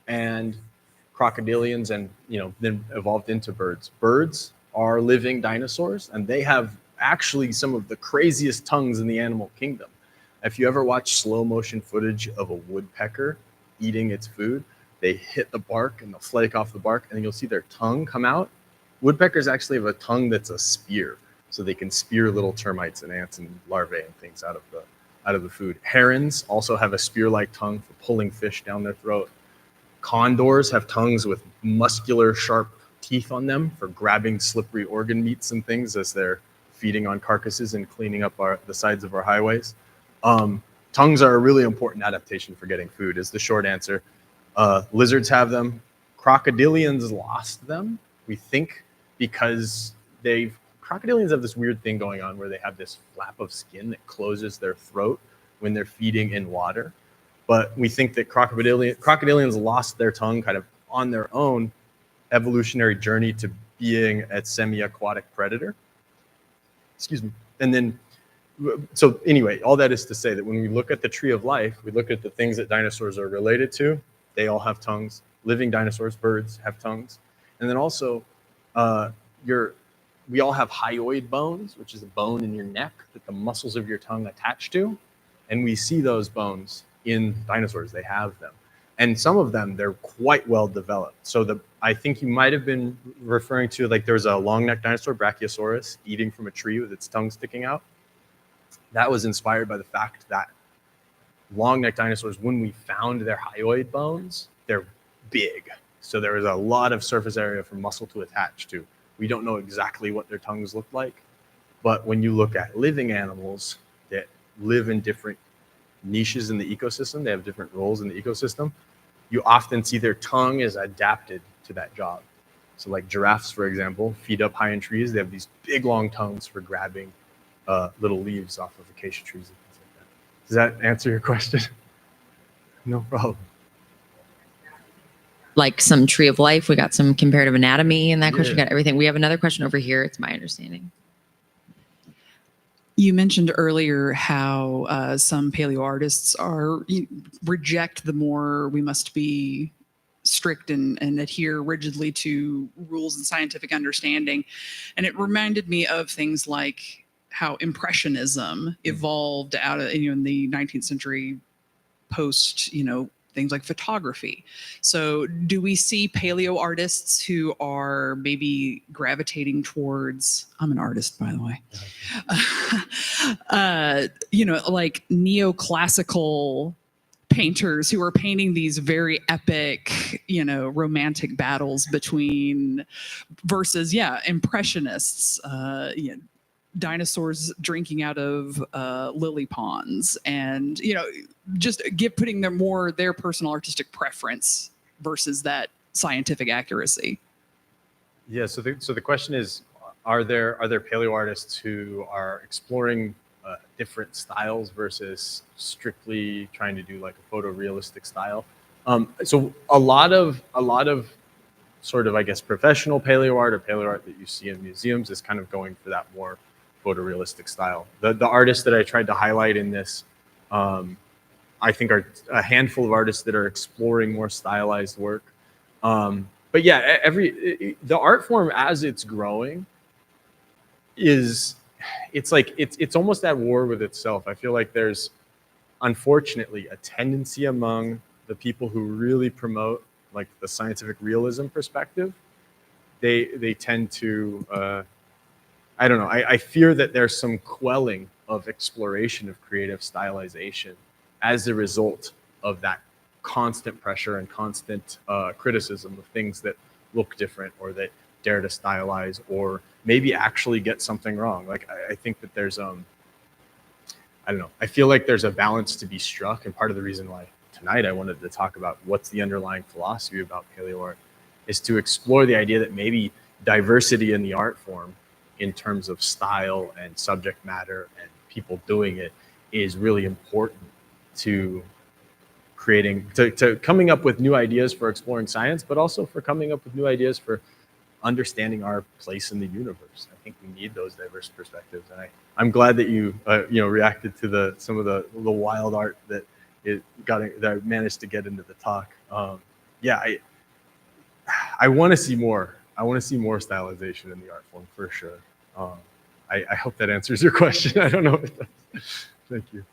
and crocodilians, and then evolved into birds. Birds are living dinosaurs, and they have actually some of the craziest tongues in the animal kingdom. If you ever watch slow motion footage of a woodpecker eating its food, they hit the bark and they'll flake off the bark, and then you'll see their tongue come out. Woodpeckers actually have a tongue that's a spear, so they can spear little termites and ants and larvae and things out of the food. Herons also have a spear-like tongue for pulling fish down their throat. Condors have tongues with muscular, sharp teeth on them for grabbing slippery organ meats and things as they're feeding on carcasses and cleaning up the sides of our highways. Tongues are a really important adaptation for getting food, is the short answer. Lizards have them. Crocodilians lost them, we think, because crocodilians have this weird thing going on where they have this flap of skin that closes their throat when they're feeding in water. But we think that crocodilians lost their tongue kind of on their own evolutionary journey to being a semi-aquatic predator. Excuse me. And then, so anyway, all that is to say that when we look at the tree of life, we look at the things that dinosaurs are related to. They all have tongues. Living dinosaurs, birds, have tongues. And then also, we all have hyoid bones, which is a bone in your neck that the muscles of your tongue attach to. And we see those bones in dinosaurs. They have them. And some of them, they're quite well developed. So I think you might have been referring to, like, there's a long-necked dinosaur, Brachiosaurus, eating from a tree with its tongue sticking out. That was inspired by the fact that long-necked dinosaurs, when we found their hyoid bones, they're big. So there was a lot of surface area for muscle to attach to. We don't know exactly what their tongues look like, but when you look at living animals that live in different niches in the ecosystem, they have different roles in the ecosystem, you often see their tongue is adapted to that job. So like giraffes, for example, feed up high in trees. They have these big long tongues for grabbing little leaves off of acacia trees and things like that. Does that answer your question? No problem. Like some tree of life, we got some comparative anatomy in that question. We Yeah. got everything. We have another question over here. It's my understanding. You mentioned earlier how some paleoartists reject the more we must be strict and adhere rigidly to rules and scientific understanding. And it reminded me of things like how Impressionism evolved out of, in the 19th century post, things like photography. So do we see paleo artists who are maybe gravitating towards, I'm an artist, by the way, like neoclassical painters who are painting these very epic, romantic battles versus Impressionists, dinosaurs drinking out of lily ponds, and just putting their personal artistic preference versus that scientific accuracy. Yeah. So the question is, are there paleo artists who are exploring different styles versus strictly trying to do like a photorealistic style? So a lot of sort of, I guess, professional paleo art or paleo art that you see in museums is kind of going for that more photorealistic style. The artists that I tried to highlight in this, I think, are a handful of artists that are exploring more stylized work. But yeah, the art form as it's growing it's almost at war with itself. I feel like there's, unfortunately, a tendency among the people who really promote like the scientific realism perspective. They tend to I don't know. I fear that there's some quelling of exploration of creative stylization as a result of that constant pressure and constant criticism of things that look different or that dare to stylize or maybe actually get something wrong. Like I think that there's I don't know. I feel like there's a balance to be struck, and part of the reason why tonight I wanted to talk about what's the underlying philosophy about paleo art is to explore the idea that maybe diversity in the art form in terms of style and subject matter and people doing it is really important to creating, to coming up with new ideas for exploring science, but also for coming up with new ideas for understanding our place in the universe. I think we need those diverse perspectives, and I'm glad that you reacted to some of the wild art that that managed to get into the talk. Yeah, I want to see more. I want to see more stylization in the art form for sure. I hope that answers your question. I don't know if it does. Thank you.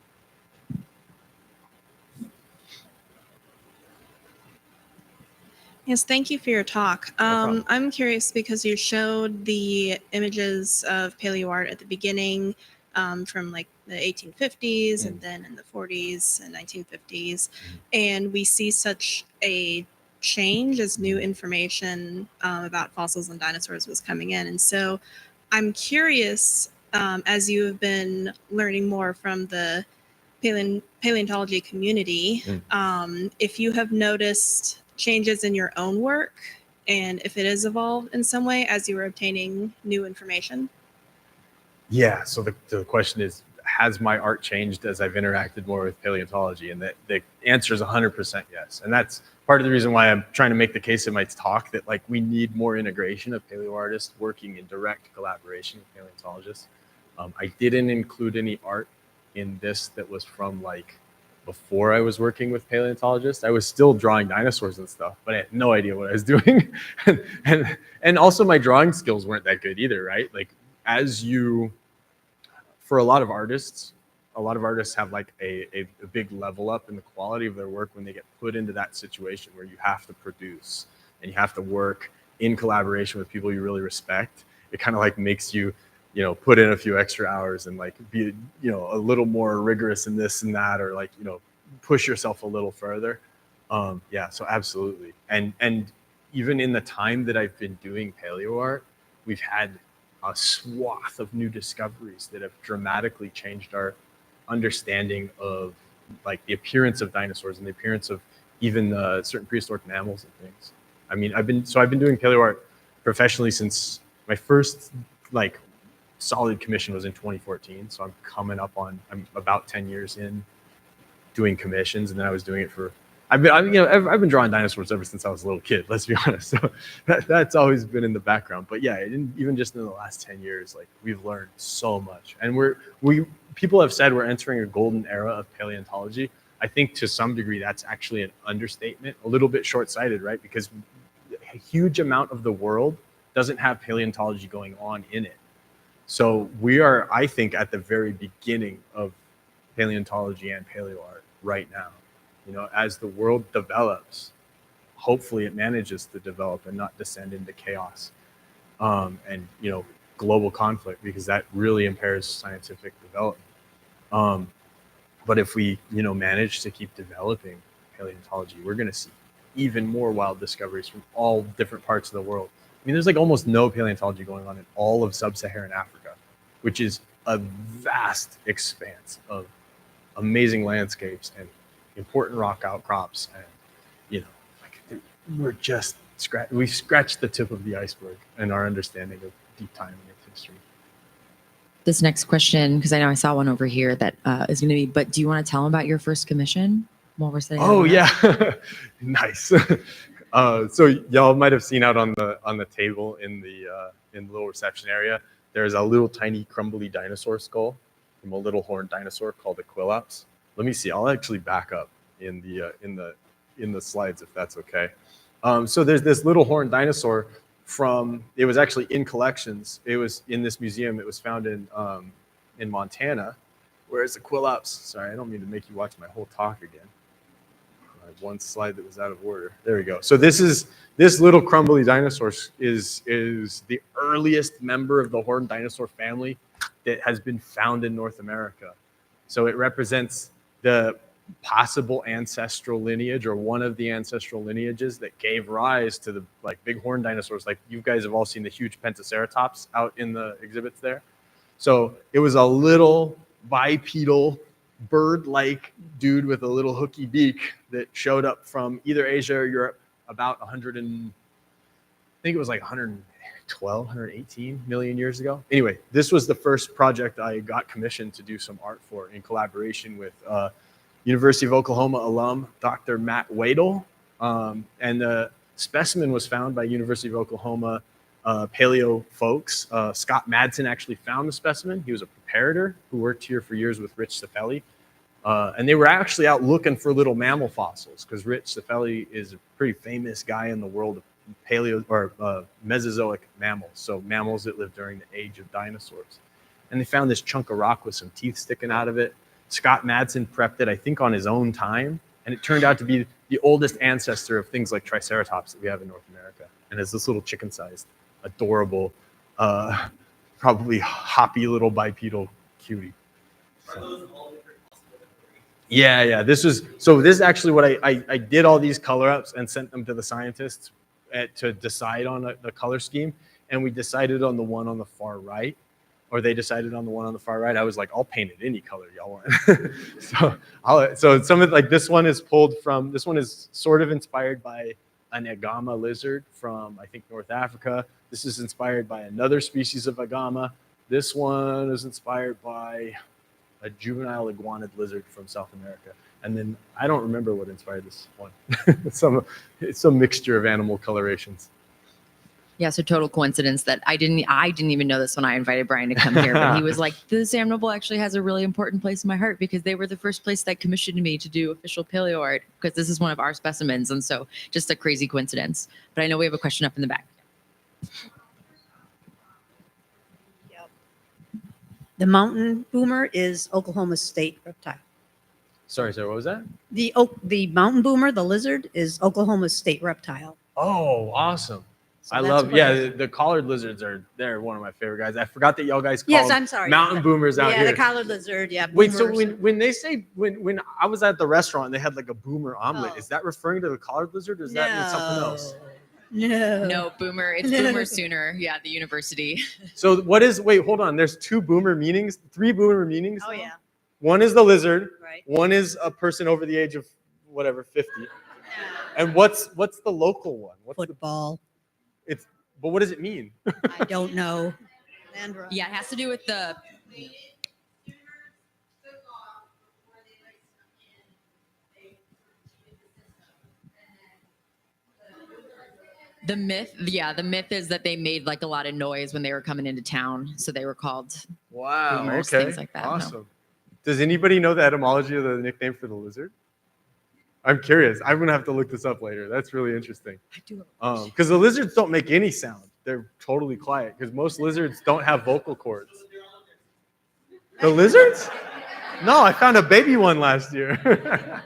Yes, thank you for your talk. problem. I'm curious because you showed the images of paleo art at the beginning from like the 1850s and then in the 40s and 1950s. And we see such a change as new information about fossils and dinosaurs was coming in. And so I'm curious, as you have been learning more from the paleontology community, if you have noticed changes in your own work and if it has evolved in some way as you were obtaining new information. Yeah, so the question is, has my art changed as I've interacted more with paleontology? And the answer is 100% yes. And that's part of the reason why I'm trying to make the case in my talk that like we need more integration of paleo artists working in direct collaboration with paleontologists. I didn't include any art in this that was from like before I was working with paleontologists. I was still drawing dinosaurs and stuff, but I had no idea what I was doing. and also my drawing skills weren't that good either, right? Like for a lot of artists have like a big level up in the quality of their work when they get put into that situation where you have to produce and you have to work in collaboration with people you really respect. It kind of like makes you, put in a few extra hours and like be, a little more rigorous in this and that, or like, push yourself a little further. Yeah, so absolutely. And even in the time that I've been doing paleo art, we've had a swath of new discoveries that have dramatically changed our understanding of like the appearance of dinosaurs and the appearance of even certain prehistoric mammals and things. I mean, I've been doing paleo art professionally since my first like solid commission was in 2014. So I'm about 10 years in doing commissions, and then I was doing it for, I've been drawing dinosaurs ever since I was a little kid, let's be honest. So that's always been in the background. But yeah, even just in the last 10 years, like we've learned so much. And people have said we're entering a golden era of paleontology. I think to some degree that's actually an understatement, a little bit short-sighted, right? Because a huge amount of the world doesn't have paleontology going on in it. So we are, I think, at the very beginning of paleontology and paleo art right now. As the world develops, hopefully it manages to develop and not descend into chaos and global conflict, because that really impairs scientific development. But if we manage to keep developing paleontology, we're going to see even more wild discoveries from all different parts of the world. I mean, there's like almost no paleontology going on in all of sub-Saharan Africa, which is a vast expanse of amazing landscapes and important rock outcrops. And we've scratched the tip of the iceberg in our understanding of deep time in its history. This next question, because I know I saw one over here that is going to be, but do you want to tell them about your first commission? while we're sitting. Oh on that. yeah, nice. So y'all might have seen out on the table in the little reception area. There's a little tiny crumbly dinosaur skull from a little horned dinosaur called the Quilops. Let me see. I'll actually back up in the slides if that's okay. So there's this little horned dinosaur from. It was actually in collections. It was in this museum. It was found in Montana. Where's the Quilops? Sorry, I don't mean to make you watch my whole talk again. I had one slide that was out of order. There we go. So this little crumbly dinosaur is the earliest member of the horned dinosaur family that has been found in North America. So it represents the possible ancestral lineage, or one of the ancestral lineages that gave rise to the big horned dinosaurs. Like you guys have all seen the huge Pentaceratops out in the exhibits there. So it was a little bipedal bird-like dude with a little hooky beak that showed up from either Asia or Europe about 100 and I think it was like 112, 118 million years ago. Anyway, this was the first project I got commissioned to do some art for in collaboration with University of Oklahoma alum Dr. Matt Wadle, and the specimen was found by University of Oklahoma paleo folks. Scott Madsen actually found the specimen. He was a preparator who worked here for years with Rich Cifelli. And they were actually out looking for little mammal fossils because Rich Cifelli is a pretty famous guy in the world of paleo or Mesozoic mammals. So mammals that lived during the age of dinosaurs. And they found this chunk of rock with some teeth sticking out of it. Scott Madsen prepped it, I think, on his own time. And it turned out to be the oldest ancestor of things like Triceratops that we have in North America. And it's this little chicken-sized, adorable, probably hoppy little bipedal cutie. So. Yeah. This is actually what I did all these color ups and sent them to the scientists to decide on the color scheme. And we decided on the one on the far right, or they decided on the one on the far right. I was like, I'll paint it any color y'all want. So some of this one is this one is sort of inspired by an agama lizard from, I think, North Africa. This is inspired by another species of agama. This one is inspired by a juvenile iguanid lizard from South America. And then I don't remember what inspired this one. It's some mixture of animal colorations. Yeah, so total coincidence that I didn't even know this when I invited Brian to come here, but he was like, the Sam Noble actually has a really important place in my heart because they were the first place that commissioned me to do official paleo art because this is one of our specimens. And so just a crazy coincidence. But I know we have a question up in the back. Yep. The mountain boomer is Oklahoma's state reptile. Sorry, what was that? The mountain boomer, the lizard, is Oklahoma's state reptile. Oh, awesome. So I that's love, what the collared lizards they're one of my favorite guys. I forgot that y'all guys call Yes, I'm sorry. mountain boomers out yeah, here. the collared lizard. Yeah. Wait, so boomers. when they say, when I was at the restaurant and they had like a boomer omelet, Oh. is that referring to the collared lizard or is that mean something else? No. No, Boomer. It's Boomer Sooner. Yeah, the university. So wait, hold on. There's three boomer meanings. Oh, yeah. One is the lizard. Right. One is a person over the age of whatever, 50. And what's the local one? Football. But what does it mean? I don't know. Landra. Yeah, it has to do with the myth. Yeah, the myth is that they made like a lot of noise when they were coming into town, so they were called Wow. boomers, Okay. things like that. No. Awesome. Does anybody know the etymology of the nickname for the lizard? I'm curious. I'm gonna have to look this up later. That's really interesting. I do. Because the lizards don't make any sound. They're totally quiet. Because most lizards don't have vocal cords. The lizards? No, I found a baby one last year. But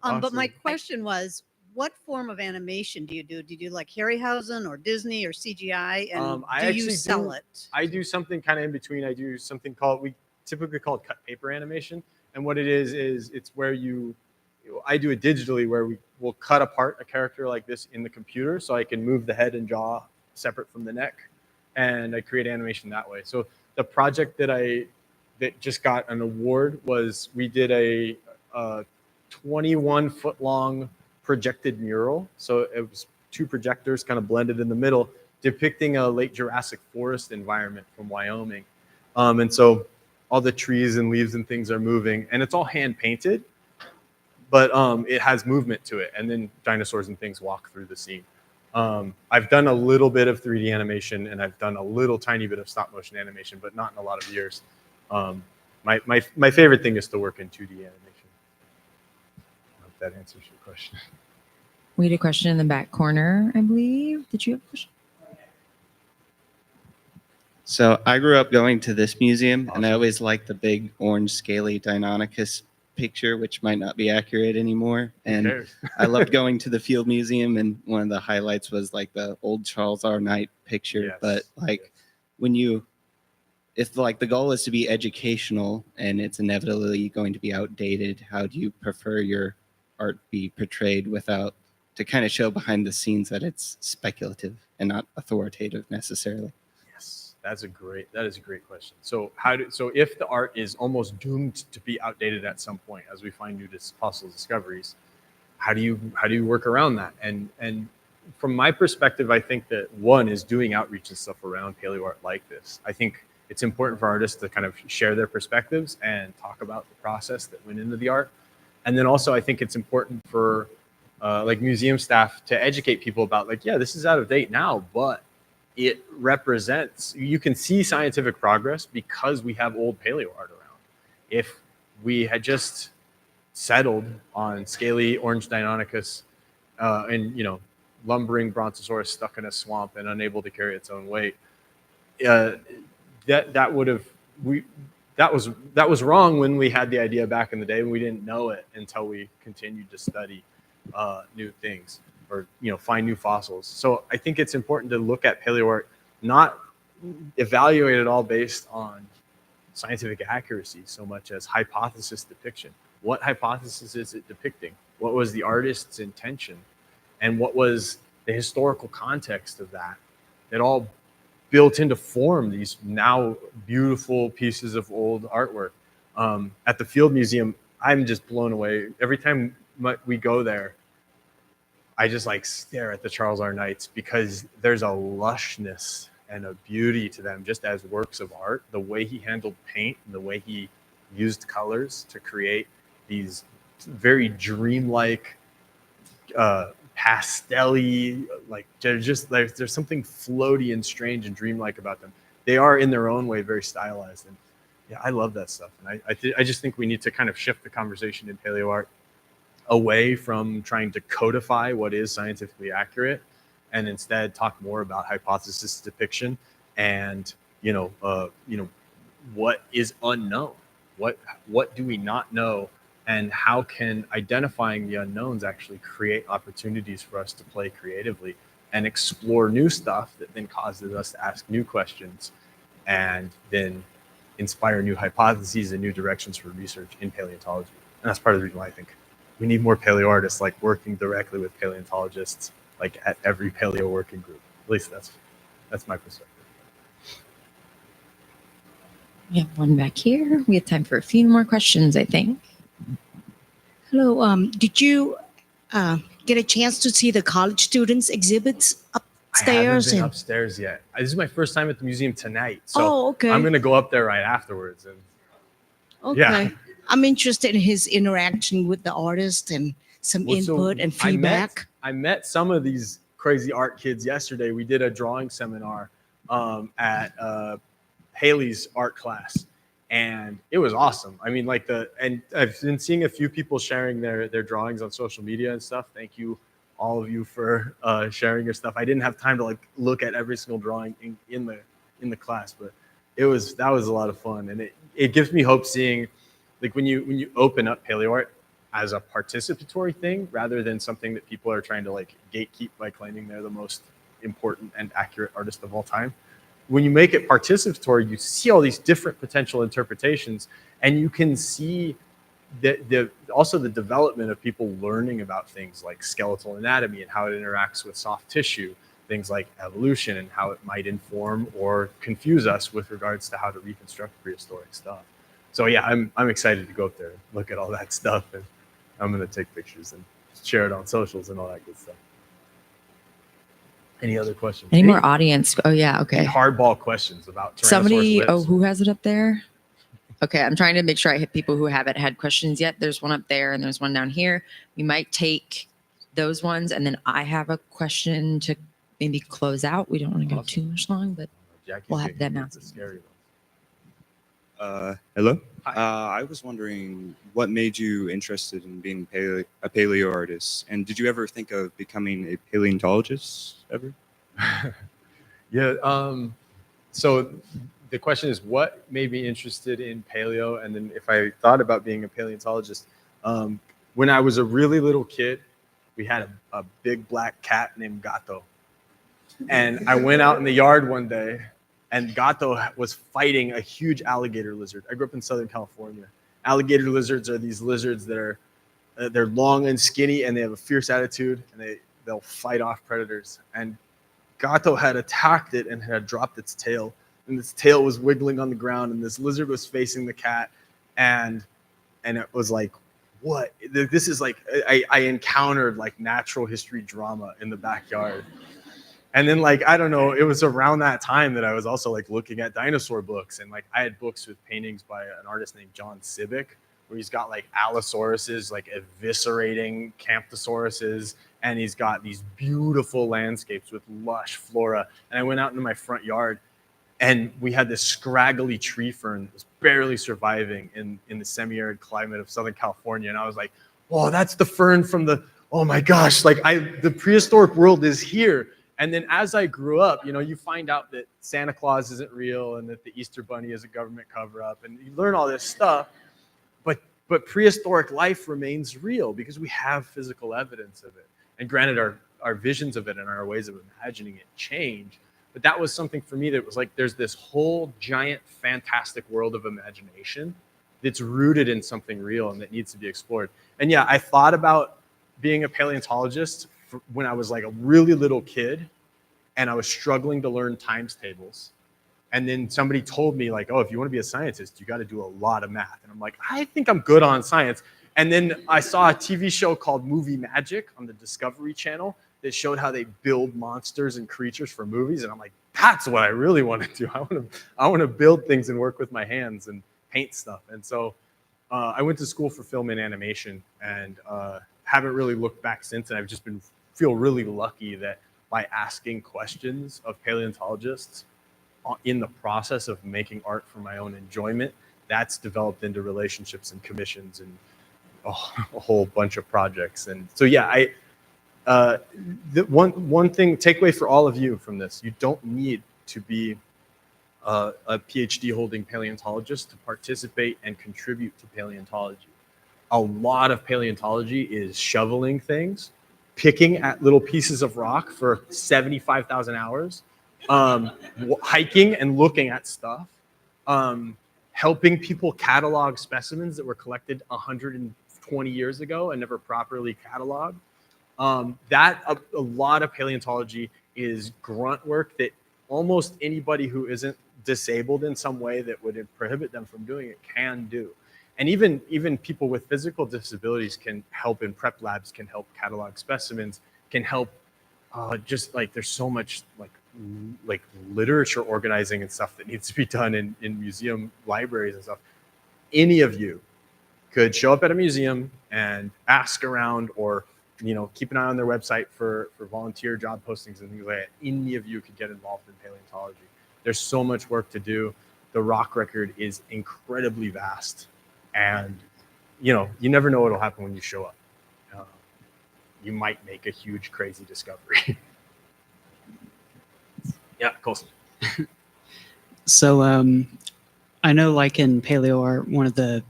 my Awesome. question was, what form of animation do you do? Do you do like Harryhausen or Disney or CGI? And I do you actually sell do- it? I do something kind of in between. I do something we typically call cut paper animation. And what it is it's where I do it digitally where we will cut apart a character like this in the computer so I can move the head and jaw separate from the neck. And I create animation that way. So the project that just got an award was we did a 21-foot long projected mural. So it was two projectors kind of blended in the middle, depicting a late Jurassic forest environment from Wyoming. And so all the trees and leaves and things are moving, and it's all hand painted. but it has movement to it, and then dinosaurs and things walk through the scene. I've done a little bit of 3D animation, and I've done a little tiny bit of stop motion animation, but not in a lot of years. My favorite thing is to work in 2D animation. I hope that answers your question. We had a question in the back corner, I believe. Did you have a question? So I grew up going to this museum, and I Awesome. always liked the big orange scaly Deinonychus picture, which might not be accurate anymore. Who And cares? I loved going to the Field Museum, and one of the highlights was like the old Charles R. Knight picture. Yes, But like yes. when you, if like the goal is to be educational and it's inevitably going to be outdated, how do you prefer your art be portrayed without to kind of show behind the scenes that it's speculative and not authoritative necessarily? Yes, that is a great question. So if the art is almost doomed to be outdated at some point, as we find new fossil discoveries, how do you work around that? And from my perspective, I think that one is doing outreach and stuff around paleo art like this. I think it's important for artists to kind of share their perspectives and talk about the process that went into the art. And then also, I think it's important for like museum staff to educate people about like, yeah, this is out of date now, but it represents, you can see scientific progress because we have old paleo art around. If we had just settled on scaly orange Deinonychus and, you know, lumbering brontosaurus stuck in a swamp and unable to carry its own weight, that was wrong when we had the idea back in the day, and we didn't know it until we continued to study new things or, you know, find new fossils. So I think it's important to look at paleo art, not evaluate it all based on scientific accuracy so much as hypothesis depiction. What hypothesis is it depicting? What was the artist's intention? And what was the historical context of that? It all built into form these now beautiful pieces of old artwork. At the Field Museum, I'm just blown away. Every time we go there, I just like stare at the Charles R. Knights because there's a lushness and a beauty to them just as works of art. The way he handled paint and the way he used colors to create these very dreamlike, pastel-y, like there's something floaty and strange and dreamlike about them. They are in their own way very stylized, and yeah, I love that stuff. And I just think we need to kind of shift the conversation in paleo art away from trying to codify what is scientifically accurate, and instead talk more about hypothesis depiction and what is unknown, what do we not know, and how can identifying the unknowns actually create opportunities for us to play creatively and explore new stuff that then causes us to ask new questions and then inspire new hypotheses and new directions for research in paleontology. And that's part of the reason why I think we need more paleo artists like working directly with paleontologists, like at every paleo working group. At least that's my perspective. We have one back here. We have time for a few more questions, I think. Hello. Did you get a chance to see the college students exhibits I upstairs? haven't been upstairs yet. This is my first time at the museum tonight, so Oh, okay. I'm gonna go up there right afterwards. And Okay. yeah. I'm interested in his interaction with the artist and some Well, so input and feedback. I met some of these crazy art kids yesterday. We did a drawing seminar at Haley's art class, and it was awesome. I mean, and I've been seeing a few people sharing their drawings on social media and stuff. Thank you, all of you, for sharing your stuff. I didn't have time to like look at every single drawing in the class, but that was a lot of fun, and it gives me hope seeing like when you open up paleo art as a participatory thing rather than something that people are trying to like gatekeep by claiming they're the most important and accurate artist of all time. When you make it participatory, you see all these different potential interpretations, and you can see also the development of people learning about things like skeletal anatomy and how it interacts with soft tissue, things like evolution and how it might inform or confuse us with regards to how to reconstruct prehistoric stuff. So yeah, I'm excited to go up there and look at all that stuff, and I'm gonna take pictures and share it on socials and all that good stuff. Any other questions? Any more audience? Oh yeah, okay. Hardball questions about Tyrannosaurus Somebody, lips? who has it up there? Okay, I'm trying to make sure I hit people who haven't had questions yet. There's one up there and there's one down here. We might take those ones, and then I have a question to maybe close out. We don't want to go Awesome. too much long, but Jackie's We'll have getting them good out. at the scary ones. Hello. Hi. I was wondering what made you interested in being a paleo artist, and did you ever think of becoming a paleontologist ever? Yeah. So the question is, what made me interested in paleo, and then if I thought about being a paleontologist. When I was a really little kid, we had a big black cat named Gato, and I went out in the yard one day, and Gato was fighting a huge alligator lizard. I grew up in Southern California. Alligator lizards are these lizards that are they're long and skinny, and they have a fierce attitude, and they'll fight off predators. And Gato had attacked it and had dropped its tail, and its tail was wiggling on the ground, and this lizard was facing the cat, and it was like, what? This is like I encountered like natural history drama in the backyard. And then like, I don't know, it was around that time that I was also like looking at dinosaur books, and like I had books with paintings by an artist named John Civic, where he's got like Allosauruses like eviscerating Camptosauruses, and he's got these beautiful landscapes with lush flora. And I went out into my front yard, and we had this scraggly tree fern that was barely surviving in the semi-arid climate of Southern California. And I was like, oh, that's the fern from oh my gosh, like the prehistoric world is here. And then as I grew up, you find out that Santa Claus isn't real, and that the Easter Bunny is a government cover-up, and you learn all this stuff. But prehistoric life remains real because we have physical evidence of it. And granted, our visions of it and our ways of imagining it change. But that was something for me that was like, there's this whole giant, fantastic world of imagination that's rooted in something real and that needs to be explored. And yeah, I thought about being a paleontologist when I was like a really little kid, and I was struggling to learn times tables. And then somebody told me like, oh, if you want to be a scientist, you got to do a lot of math. And I'm like, I think I'm good on science. And then I saw a TV show called Movie Magic on the Discovery Channel that showed how they build monsters and creatures for movies. And I'm like, that's what I really want to do. I want to build things and work with my hands and paint stuff. And so I went to school for film and animation, and haven't really looked back since. And I've just feel really lucky that by asking questions of paleontologists in the process of making art for my own enjoyment, that's developed into relationships and commissions and a whole bunch of projects. And so, yeah, the one thing, takeaway for all of you from this, you don't need to be a PhD holding paleontologist to participate and contribute to paleontology. A lot of paleontology is shoveling things, picking at little pieces of rock for 75,000 hours, hiking and looking at stuff, helping people catalog specimens that were collected 120 years ago and never properly cataloged. A lot of paleontology is grunt work that almost anybody who isn't disabled in some way that would prohibit them from doing it can do. And even people with physical disabilities can help in prep labs, can help catalog specimens, can help just like there's so much like literature organizing and stuff that needs to be done in museum libraries and stuff. Any of you could show up at a museum and ask around, or keep an eye on their website for volunteer job postings and things like that. Any of you could get involved in paleontology. There's so much work to do. The rock record is incredibly vast, and you never know what'll happen when you show up. You might make a huge, crazy discovery. Yeah, Colson. So I know like in paleo art, one of the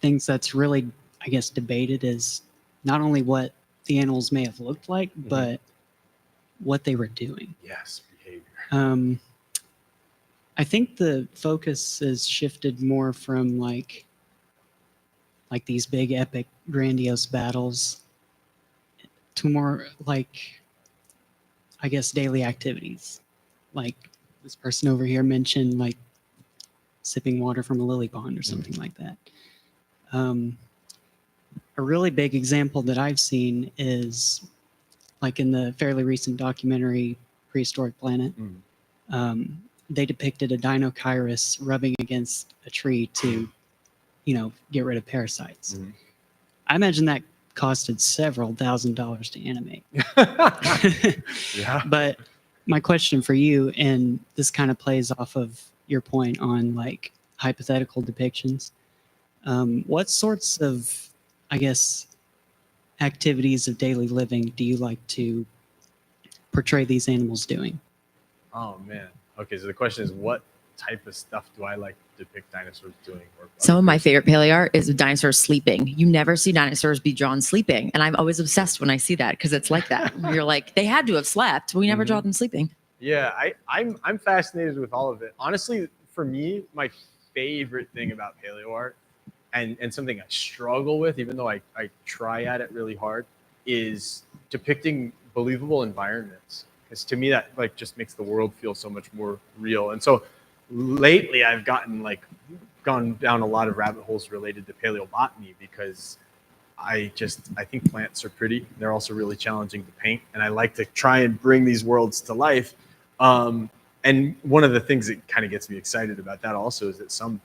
things that's really, I guess, debated is not only what the animals may have looked like, but what they were doing. Yes, behavior. I think the focus has shifted more from like these big epic grandiose battles to more like, I guess, daily activities. Like this person over here mentioned like sipping water from a lily pond or something like that. A really big example that I've seen is like in the fairly recent documentary Prehistoric Planet. they depicted a Dinochirus rubbing against a tree to, get rid of parasites. Mhm. I imagine that costed several $1,000s to animate. Yeah. But my question for you, and this kind of plays off of your point on like hypothetical depictions, what sorts of, I guess, activities of daily living do you like to portray these animals doing? Oh man. Okay, so the question is, what type of stuff do I like to depict dinosaurs doing? Or Some other of my creatures? favorite paleo art is of dinosaurs sleeping. You never see dinosaurs be drawn sleeping. And I'm always obsessed when I see that because it's like that. You're like, they had to have slept. We never draw them sleeping. Yeah, I'm fascinated with all of it. Honestly, for me, my favorite thing about paleo art, and something I struggle with, even though I try at it really hard, is depicting believable environments. Because to me, that like just makes the world feel so much more real. And so lately, I've gone down a lot of rabbit holes related to paleobotany because I think plants are pretty. They're also really challenging to paint, and I like to try and bring these worlds to life. And one of the things that kind of gets me excited about that also is that some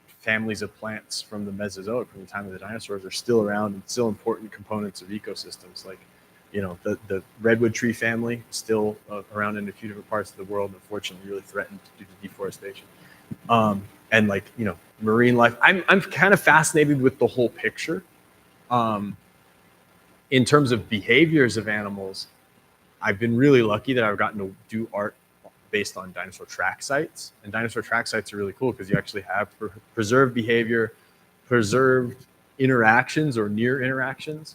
families of plants from the Mesozoic, from the time of the dinosaurs, are still around and still important components of ecosystems. Like, the redwood tree family, still around in a few different parts of the world, unfortunately really threatened due to deforestation. And like, marine life. I'm kind of fascinated with the whole picture. In terms of behaviors of animals, I've been really lucky that I've gotten to do art based on dinosaur track sites. And dinosaur track sites are really cool because you actually have preserved behavior, preserved interactions or near interactions.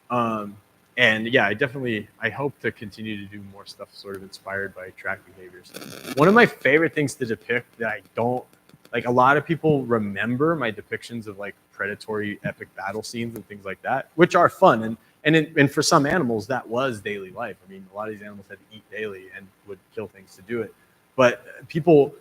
And yeah, I hope to continue to do more stuff sort of inspired by track behaviors. One of my favorite things to depict that I don't, like, a lot of people remember my depictions of like predatory epic battle scenes and things like that, which are fun. And for some animals, that was daily life. I mean, a lot of these animals had to eat daily and would kill things to do it. But people,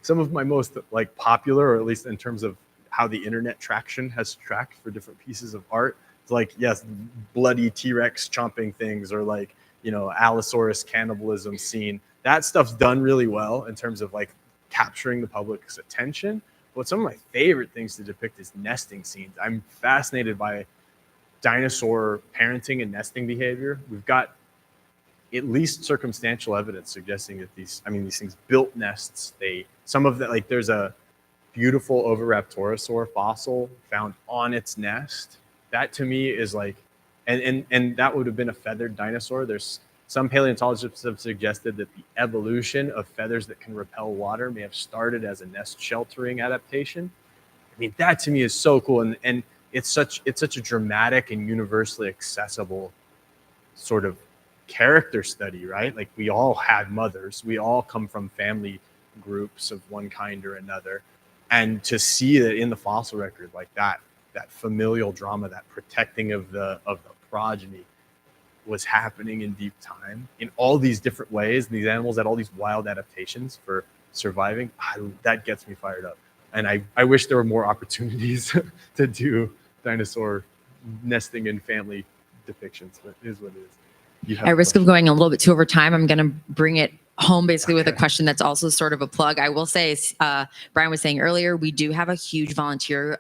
some of my most like popular, or at least in terms of how the internet traction has tracked for different pieces of art, it's like, yes, bloody T-Rex chomping things, or like, Allosaurus cannibalism scene. That stuff's done really well in terms of like capturing the public's attention. But some of my favorite things to depict is nesting scenes. I'm fascinated by dinosaur parenting and nesting behavior. We've got at least circumstantial evidence suggesting that these things built nests. Some of that, like, there's a beautiful Oviraptorosaur fossil found on its nest. That to me is like, and that would have been a feathered dinosaur. There's some paleontologists have suggested that the evolution of feathers that can repel water may have started as a nest sheltering adaptation. I mean, that to me is so cool, and it's such a dramatic and universally accessible sort of character study, right? Like, we all had mothers, we all come from family groups of one kind or another, and to see that in the fossil record, like that familial drama, that protecting of the progeny was happening in deep time in all these different ways. And these animals had all these wild adaptations for surviving. That gets me fired up. And I wish there were more opportunities to do dinosaur nesting and family depictions, but it is what it is. At risk of going a little bit too over time, I'm going to bring it home basically with a question that's also sort of a plug. I will say, Brian was saying earlier, we do have a huge volunteer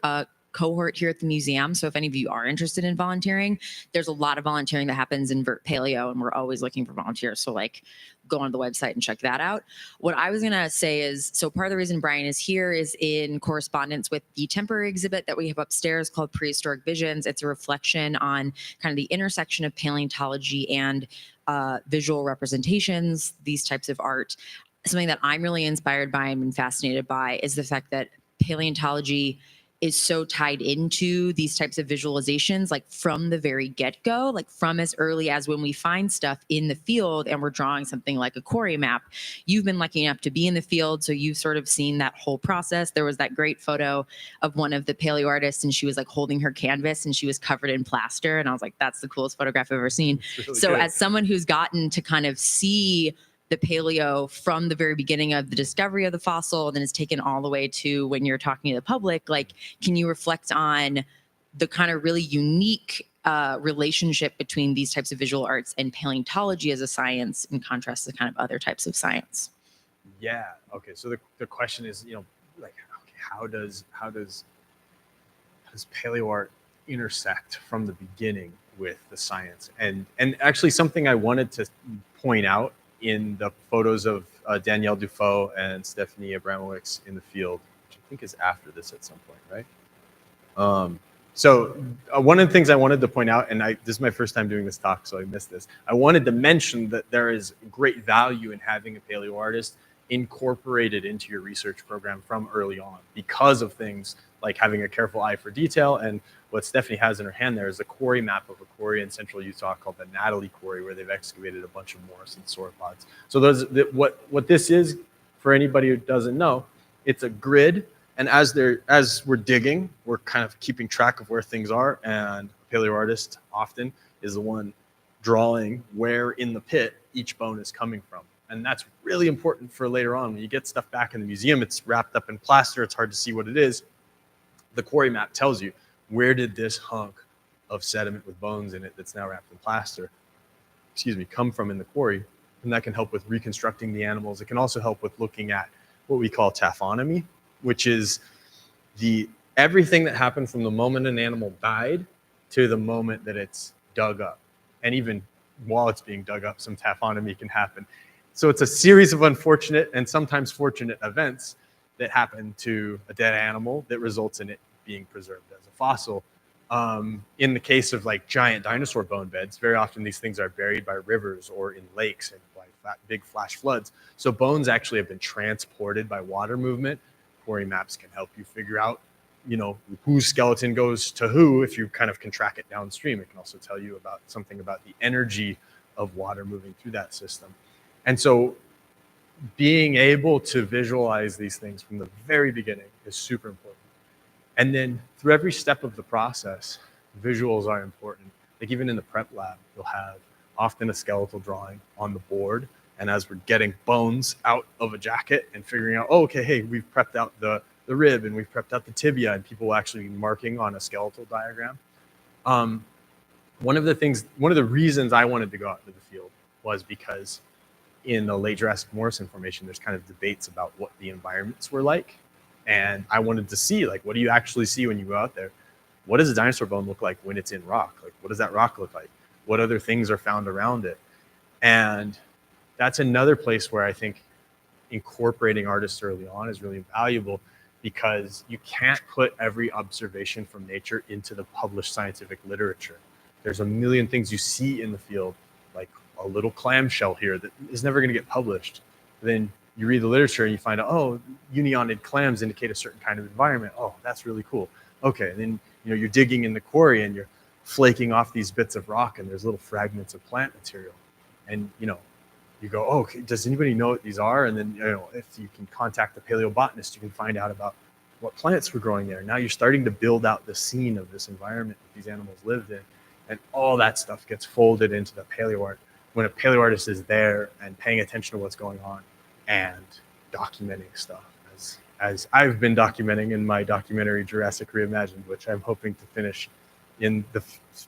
cohort here at the museum. So if any of you are interested in volunteering, there's a lot of volunteering that happens in Vert Paleo, and we're always looking for volunteers. So like, go on the website and check that out. What I was going to say is, so part of the reason Brian is here is in correspondence with the temporary exhibit that we have upstairs called Prehistoric Visions. It's a reflection on kind of the intersection of paleontology and visual representations, these types of art. Something that I'm really inspired by and been fascinated by is the fact that paleontology is so tied into these types of visualizations, like from the very get-go, like from as early as when we find stuff in the field and we're drawing something like a quarry map. You've been lucky enough to be in the field, so you've sort of seen that whole process. There was that great photo of one of the paleo artists, and she was like holding her canvas and she was covered in plaster. And I was like, that's the coolest photograph I've ever seen. Really so good. As someone who's gotten to kind of see the paleo from the very beginning of the discovery of the fossil, then it's taken all the way to when you're talking to the public, like, can you reflect on the kind of really unique relationship between these types of visual arts and paleontology as a science in contrast to kind of other types of science? Yeah. Okay. So the question is, like, okay, how does paleo art intersect from the beginning with the science? And actually, something I wanted to point out in the photos of Danielle Dufault and Stephanie Abramowicz in the field, which I think is after this at some point, right? So one of the things I wanted to point out, and this is my first time doing this talk, so I missed this. I wanted to mention that there is great value in having a paleo artist incorporated into your research program from early on because of things like having a careful eye for detail. And what Stephanie has in her hand there is a quarry map of a quarry in central Utah called the Natalie Quarry, where they've excavated a bunch of Morrison sauropods. So what this is, for anybody who doesn't know, it's a grid. And as we're digging, we're kind of keeping track of where things are. And a paleo artist often is the one drawing where in the pit each bone is coming from. And that's really important for later on. When you get stuff back in the museum, it's wrapped up in plaster. It's hard to see what it is. The quarry map tells you, where did this hunk of sediment with bones in it that's now wrapped in plaster, come from in the quarry? And that can help with reconstructing the animals. It can also help with looking at what we call taphonomy, which is everything that happened from the moment an animal died to the moment that it's dug up. And even while it's being dug up, some taphonomy can happen. So it's a series of unfortunate and sometimes fortunate events that happen to a dead animal that results in it being preserved as a fossil. In the case of like giant dinosaur bone beds, very often these things are buried by rivers or in lakes and by big flash floods. So bones actually have been transported by water movement. Quarry maps can help you figure out, whose skeleton goes to who if you kind of can track it downstream. It can also tell you about something about the energy of water moving through that system. And so being able to visualize these things from the very beginning is super important. And then through every step of the process, visuals are important. Like even in the prep lab, you'll have often a skeletal drawing on the board. And as we're getting bones out of a jacket and figuring out, oh, okay, hey, we've prepped out the rib and we've prepped out the tibia, and people will actually be marking on a skeletal diagram. One of the reasons I wanted to go out into the field was because in the late Jurassic Morrison Formation, there's kind of debates about what the environments were like. And I wanted to see, like, what do you actually see when you go out there? What does a dinosaur bone look like when it's in rock? Like, what does that rock look like? What other things are found around it? And that's another place where I think incorporating artists early on is really valuable, because you can't put every observation from nature into the published scientific literature. There's a million things you see in the field, like a little clamshell here that is never going to get published. Then you read the literature and you find out, oh, unionid clams indicate a certain kind of environment. Oh, that's really cool. Okay, and then you're digging in the quarry and you're flaking off these bits of rock and there's little fragments of plant material. And you go, oh, okay, does anybody know what these are? And then if you can contact the paleobotanist, you can find out about what plants were growing there. Now you're starting to build out the scene of this environment that these animals lived in. And all that stuff gets folded into the paleo art when a paleo artist is there and paying attention to what's going on and documenting stuff, as I've been documenting in my documentary Jurassic Reimagined, which I'm hoping to finish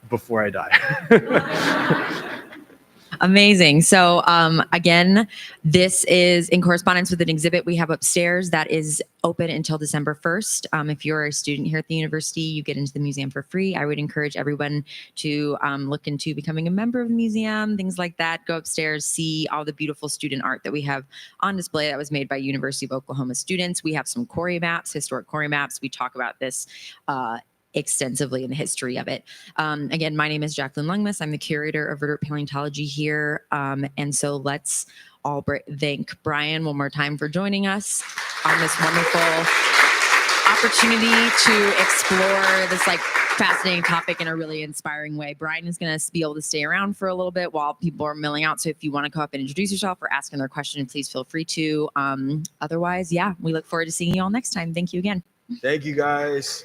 before I die. Amazing. So again, this is in correspondence with an exhibit we have upstairs that is open until December 1st. If you're a student here at the university, you get into the museum for free. I would encourage everyone to look into becoming a member of the museum, things like that. Go upstairs, see all the beautiful student art that we have on display that was made by University of Oklahoma students. We have some quarry maps, historic quarry maps. We talk about this extensively in the history of it. Again, my name is Jacqueline Lungmas. I'm the curator of vertebrate paleontology here. And so let's all thank Brian one more time for joining us on this wonderful opportunity to explore this fascinating topic in a really inspiring way. Brian is going to be able to stay around for a little bit while people are milling out. So if you want to come up and introduce yourself or ask another question, please feel free to. Otherwise, yeah, we look forward to seeing you all next time. Thank you again. Thank you, guys.